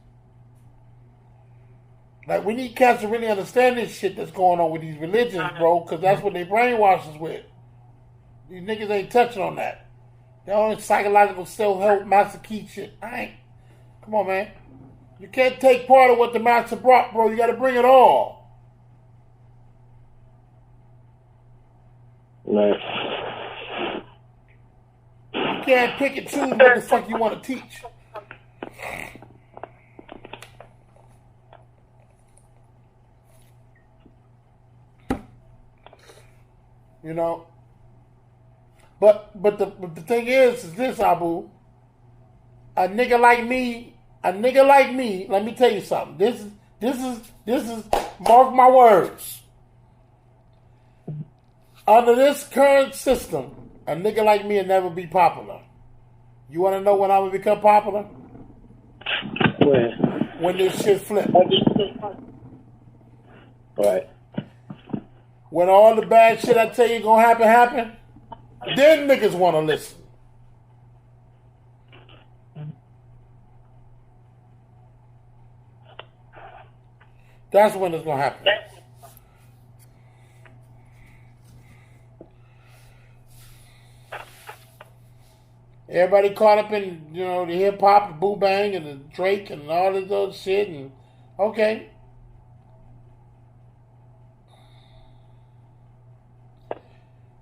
Like, we need cats to really understand this shit that's going on with these religions, bro, because that's what they brainwash us with. These niggas ain't touching on that. They're on psychological self-help, master key shit. Come on, man. You can't take part of what the master brought, bro. You got to bring it all. Right. You can't pick and choose what the fuck you want to teach. You know? But the thing is this, Abu. A nigga like me, let me tell you something. This is mark my words. Under this current system, a nigga like me will never be popular. You want to know when I'm going to become popular? When this shit flip. Right. When all the bad shit I tell you going to happen, then niggas want to listen. That's when it's going to happen. Everybody caught up in, you know, the hip hop, the boo bang, and the Drake, and all this other shit. And okay,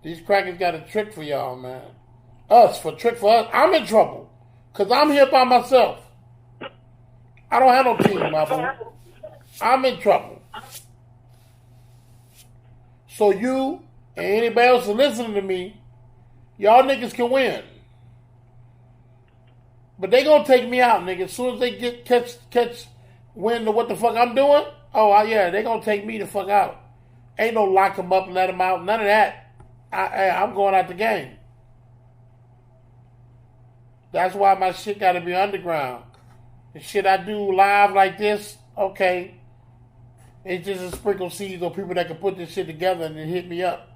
these crackers got a trick for y'all, man. Trick for us. I'm in trouble because I'm here by myself. I don't have no team, my boo. I'm in trouble. So you and anybody else that's listening to me, y'all niggas can win. But they gonna take me out, nigga. As soon as they catch wind of what the fuck I'm doing, yeah, they gonna take me the fuck out. Ain't no lock them up, let them out, none of that. I'm going out the game. That's why my shit gotta be underground. The shit I do live like this, okay, it's just a sprinkle seeds of people that can put this shit together and then hit me up.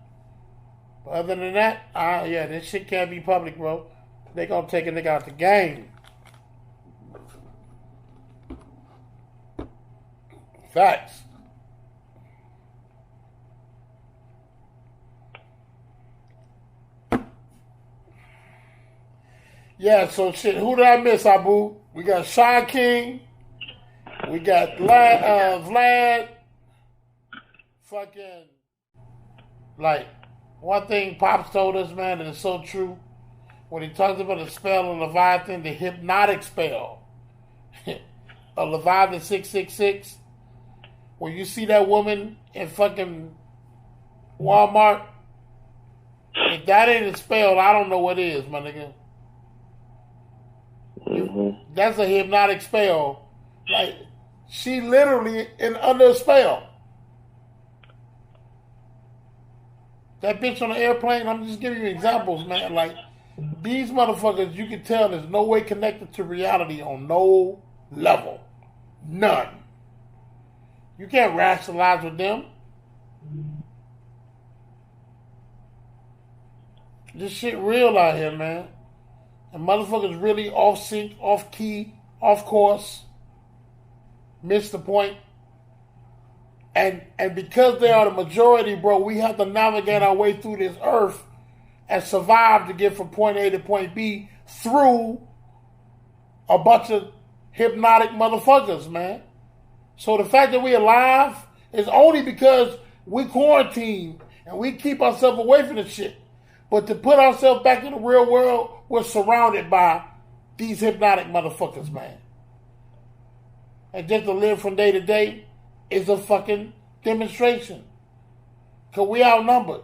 But other than that, yeah, this shit can't be public, bro. They gonna take a nigga out the game. Facts. Yeah, so shit, who did I miss, Abu? We got Shy King. We got Vlad. Fucking, like, one thing Pops told us, man, and it's so true. When he talks about the spell of Leviathan, the hypnotic spell of Leviathan 666, when you see that woman in fucking Walmart, if that ain't a spell, I don't know what is, my nigga. Mm-hmm. That's a hypnotic spell. Like, she literally under a spell. That bitch on the airplane, I'm just giving you examples, man. Like, these motherfuckers, you can tell there's no way connected to reality on no level. None. You can't rationalize with them. This shit real out here, man. And motherfuckers really off sync, off key, off course. Missed the point. And because they are the majority, bro, we have to navigate our way through this earth and survive to get from point A to point B through a bunch of hypnotic motherfuckers, man. So the fact that we alive is only because we quarantine and we keep ourselves away from the shit. But to put ourselves back in the real world, we're surrounded by these hypnotic motherfuckers, man. And just to live from day to day is a fucking demonstration. Because we outnumbered.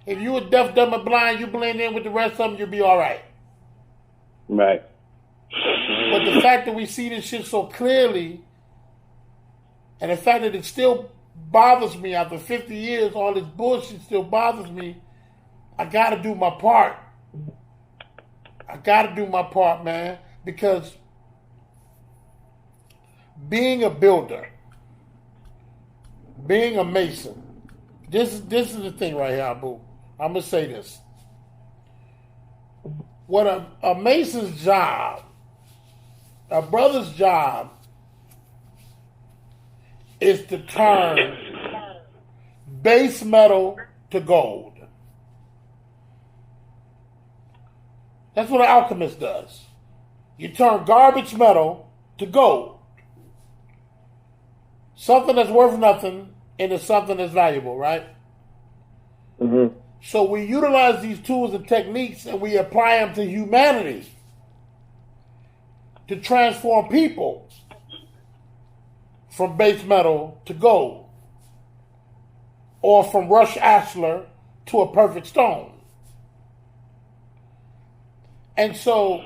If you were deaf, dumb, and blind, you blend in with the rest of them, you'll be all right. Right. But the fact that we see this shit so clearly, and the fact that it still bothers me after 50 years, all this bullshit still bothers me, I gotta do my part. I gotta do my part, man, because being a builder, being a mason, this is the thing right here, Abu. I'm gonna say this. what a mason's job, a brother's job, is to turn base metal to gold. That's what an alchemist does. You turn garbage metal to gold. Something that's worth nothing into something that's valuable, right? Mm-hmm. So we utilize these tools and techniques and we apply them to humanity to transform people from base metal to gold, or from Rush Ashler to a perfect stone. And so,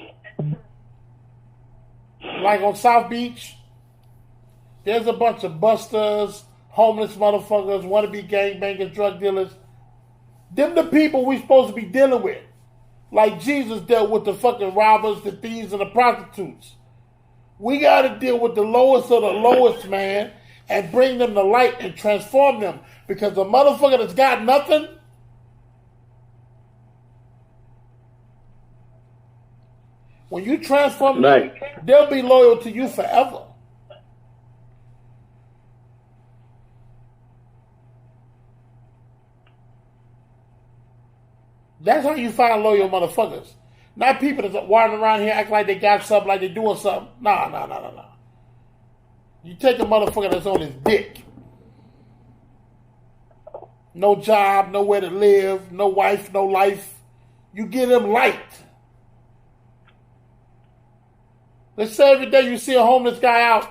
like on South Beach, there's a bunch of busters, homeless motherfuckers, wannabe gangbangers, drug dealers. Them the people we supposed to be dealing with. Like Jesus dealt with the fucking robbers, the thieves, and the prostitutes. We got to deal with the lowest of the lowest, man, and bring them to light and transform them. Because the motherfucker that's got nothing, when you transform them, they'll be loyal to you forever. That's how you find loyal motherfuckers. Not people that's wandering around here acting like they got something, like they doing something. Nah. You take a motherfucker that's on his dick. No job, nowhere to live, no wife, no life. You give him light. Let's say every day you see a homeless guy out,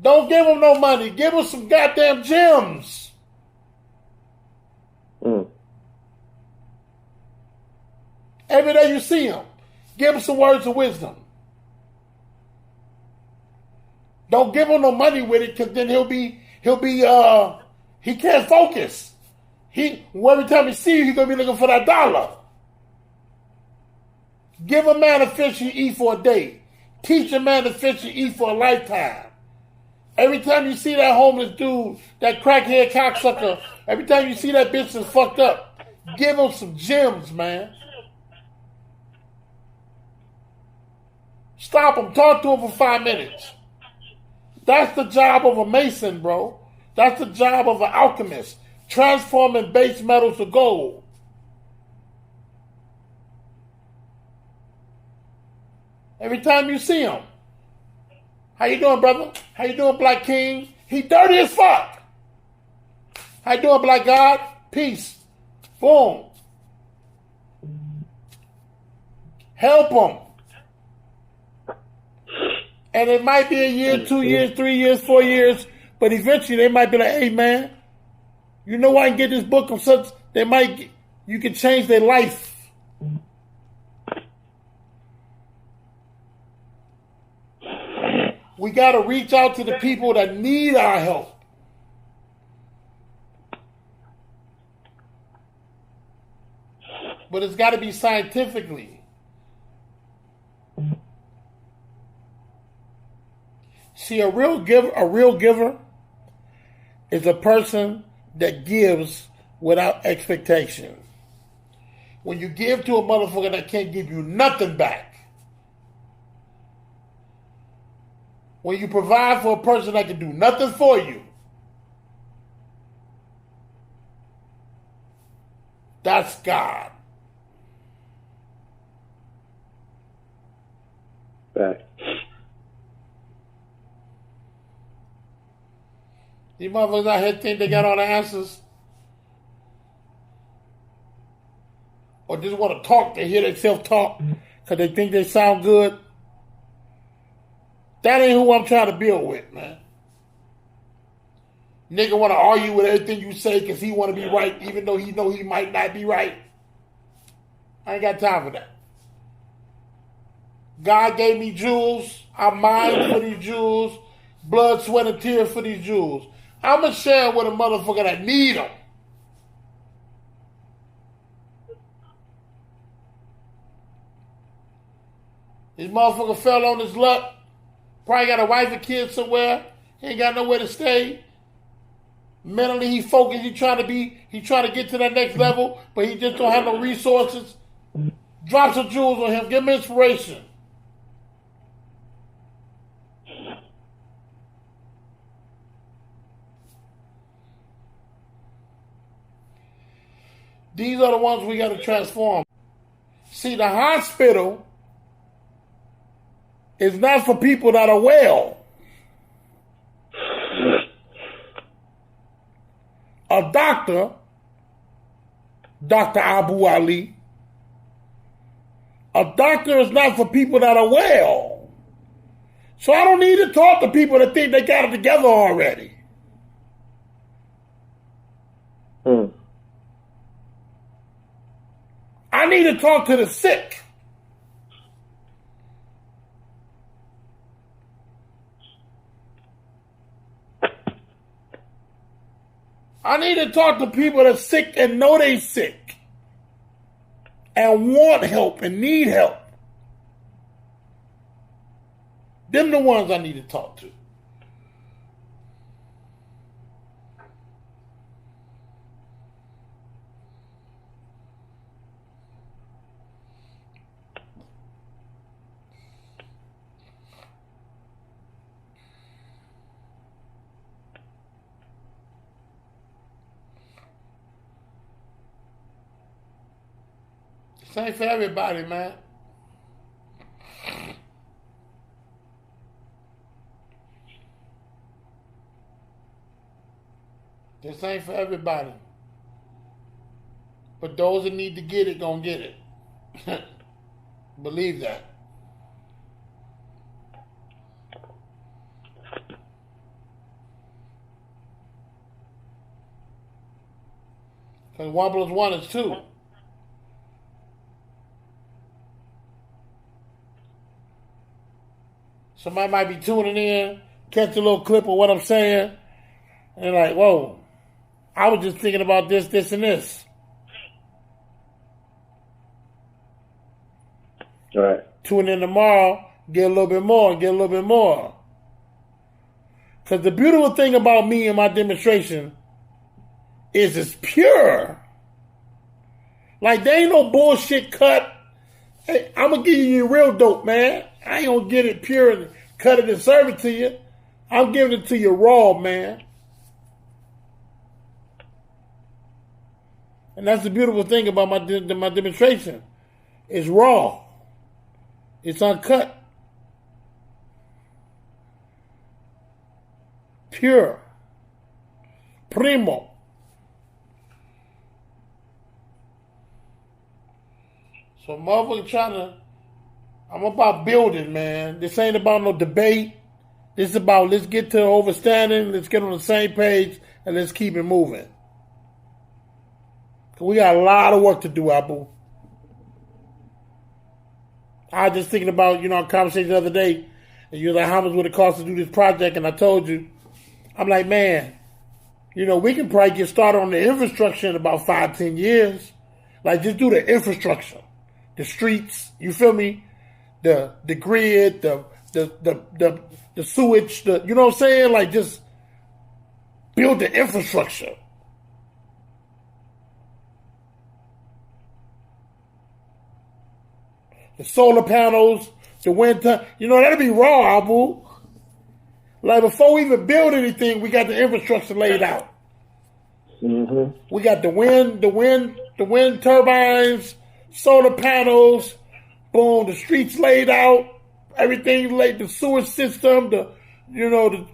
don't give him no money. Give him some goddamn gems. Every day you see him, give him some words of wisdom. Don't give him no money with it, because then he can't focus. Every time he see you, he's gonna be looking for that dollar. Give a man a fish you eat for a day. Teach a man to fish you eat for a lifetime. Every time you see that homeless dude, that crackhead cocksucker, every time you see that bitch that's fucked up, give him some gems, man. Stop him. Talk to him for 5 minutes. That's the job of a mason, bro. That's the job of an alchemist. Transforming base metals to gold. Every time you see him. How you doing, brother? How you doing, Black King? He dirty as fuck. How you doing, Black God? Peace. Boom. Help him. And it might be a year, 2 years, 3 years, 4 years, but eventually they might be like, hey man, you know I can get this book of such, you can change their life. We got to reach out to the people that need our help. But it's got to be scientifically. See, a real giver is a person that gives without expectation. When you give to a motherfucker that can't give you nothing back, when you provide for a person that can do nothing for you, that's God. Back. These motherfuckers out here think they got all the answers. Or just want to talk, they hear themselves talk because they think they sound good. That ain't who I'm trying to build with, man. Nigga want to argue with everything you say because he want to be right, even though he know he might not be right. I ain't got time for that. God gave me jewels. I mined for these jewels. Blood, sweat, and tears for these jewels. I'm going to share with a motherfucker that need them. This motherfucker fell on his luck. Probably got a wife and kids somewhere. He ain't got nowhere to stay. Mentally, he focused. He trying to get to that next level, but he just don't have no resources. Drop some jewels on him. Give him inspiration. These are the ones we got to transform. See, the hospital is not for people that are well. A doctor, Dr. Abu Ali, a doctor is not for people that are well. So I don't need to talk to people that think they got it together already. I need to talk to the sick. I need to talk to people that's sick and know they sick and want help and need help. Them the ones I need to talk to. This ain't for everybody, man. This ain't for everybody. But those that need to get it, gonna get it. Believe that. Because 1 + 1 is 2. Somebody might be tuning in, catch a little clip of what I'm saying, and they're like, whoa, I was just thinking about this, this, and this. All right. Tune in tomorrow, get a little bit more, get a little bit more. Because the beautiful thing about me and my demonstration is it's pure. Like, there ain't no bullshit cut. Hey, I'm going to give you real dope, man. I ain't going to get it pure and cut it and serve it to you. I'm giving it to you raw, man. And that's the beautiful thing about my demonstration. It's raw. It's uncut. Pure. Primo. So motherfucker I'm about building, man. This ain't about no debate. This is about let's get to overstanding, let's get on the same page, and let's keep it moving. We got a lot of work to do, Abu. I was just thinking about, our conversation the other day, and you were like, how much would it cost to do this project? And I told you, I'm like, man, we can probably get started on the infrastructure in about 5-10 years. Like, just do the infrastructure. The streets, you feel me? The grid, the sewage, you know what I'm saying? Like, just build the infrastructure. The solar panels, the wind tunnel, that'll be raw, Abu. Like, before we even build anything, we got the infrastructure laid out. Mm-hmm. We got the wind turbines, solar panels, boom, the streets laid out, everything laid, the sewer system, the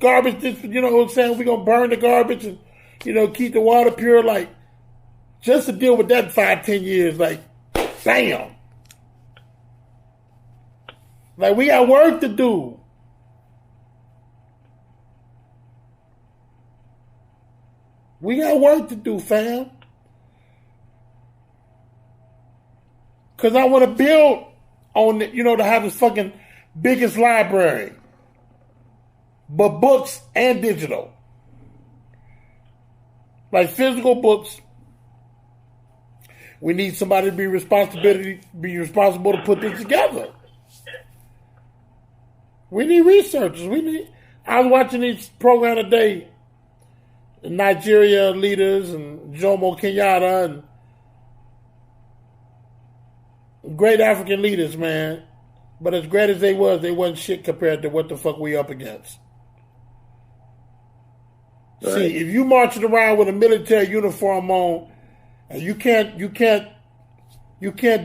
garbage, you know what I'm saying? We're going to burn the garbage and, keep the water pure. Like, just to deal with that in 5-10 years, like, bam. Like, we got work to do. We got work to do, fam. Because I want to build on, to have this fucking biggest library. But books and digital. Like physical books. We need somebody to be responsible to put this together. We need researchers. I was watching this program today. Nigeria leaders and Jomo Kenyatta and great African leaders, man. But as great as they wasn't shit compared to what the fuck we up against. Right. See, if you marching around with a military uniform on, and you can't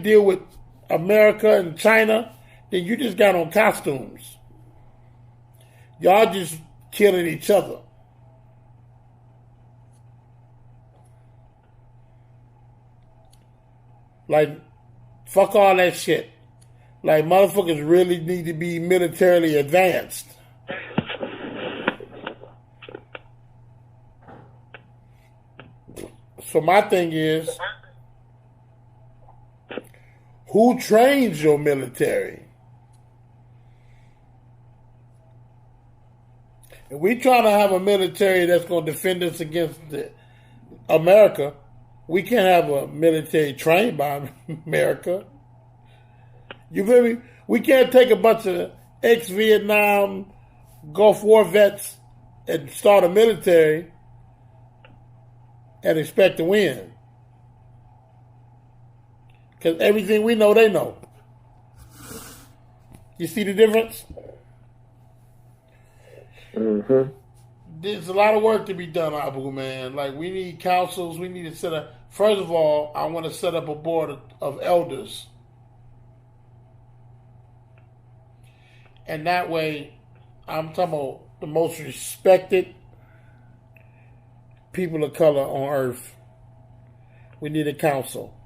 deal with America and China, then you just got on costumes. Y'all just killing each other. Like, fuck all that shit. Like, motherfuckers really need to be militarily advanced. So my thing is, who trains your military? If we trying to have a military that's going to defend us against America, we can't have a military trained by America. You feel me? We can't take a bunch of ex-Vietnam Gulf War vets and start a military and expect to win. Because everything we know, they know. You see the difference? Mm-hmm. There's a lot of work to be done, Abu, man. Like, we need councils. We need to set up... First of all, I want to set up a board of elders. And that way, I'm talking about the most respected people of color on earth. We need a council.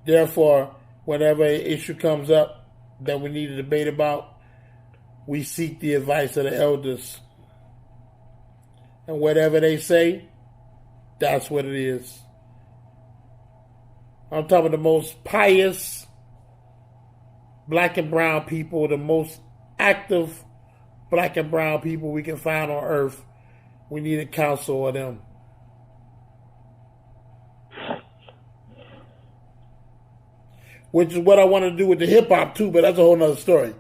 Therefore, whenever an issue comes up that we need to debate about, we seek the advice of the elders. And whatever they say, that's what it is. I'm talking about the most pious black and brown people, the most active black and brown people we can find on earth. We need a council of them. Which is what I want to do with the hip hop too, but that's a whole nother story.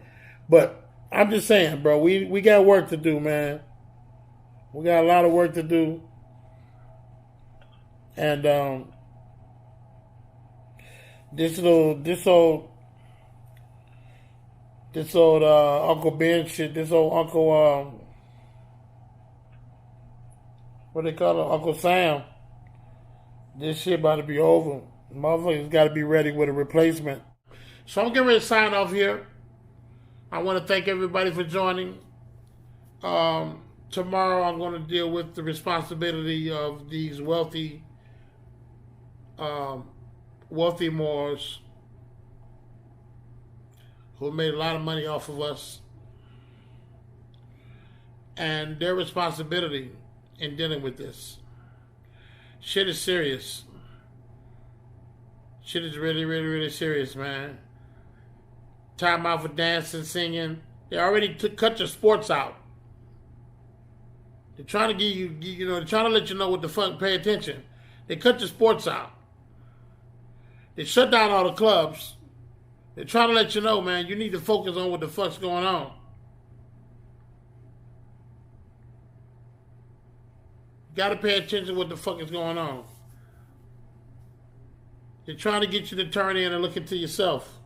But I'm just saying, bro, we got work to do, man. We got a lot of work to do. And this old Uncle Ben shit, this old Uncle what they call it, Uncle Sam. This shit about to be over. Motherfuckers got to be ready with a replacement. So I'm getting ready to sign off here. I want to thank everybody for joining. Tomorrow I'm going to deal with the responsibility of these wealthy Moors who made a lot of money off of us, and their responsibility in dealing with this. Shit is serious. Shit is really, really, really serious, man. Time out for dancing, singing. They already cut your sports out. They're trying to give you, they're trying to let you know what the fuck, pay attention. They cut your sports out. They shut down all the clubs. They're trying to let you know, man, you need to focus on what the fuck's going on. You gotta pay attention to what the fuck is going on. They're trying to get you to turn in and look into yourself.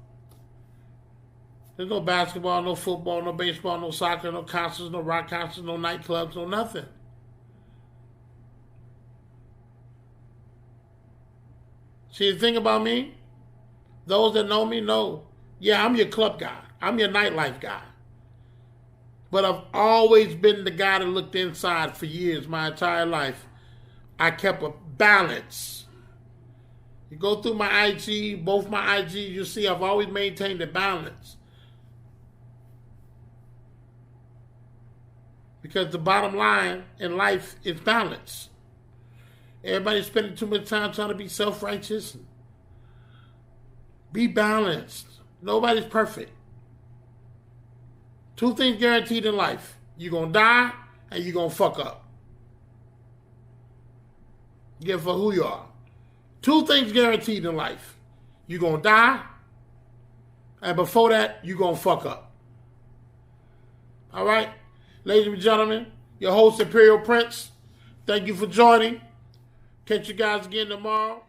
There's no basketball, no football, no baseball, no soccer, no concerts, no rock concerts, no nightclubs, no nothing. See, the thing about me, those that know me know, yeah, I'm your club guy. I'm your nightlife guy. But I've always been the guy that looked inside for years, my entire life. I kept a balance. You go through my IG, both my IGs, you see I've always maintained a balance. Because the bottom line in life is balance. Everybody's spending too much time trying to be self-righteous. Be balanced. Nobody's perfect. Two things guaranteed in life. You're going to die and you're going to fuck up. Get for who you are. Two things guaranteed in life. You're going to die, and before that, you're going to fuck up. All right? Ladies and gentlemen, your host, Imperial Prince, thank you for joining. Catch you guys again tomorrow.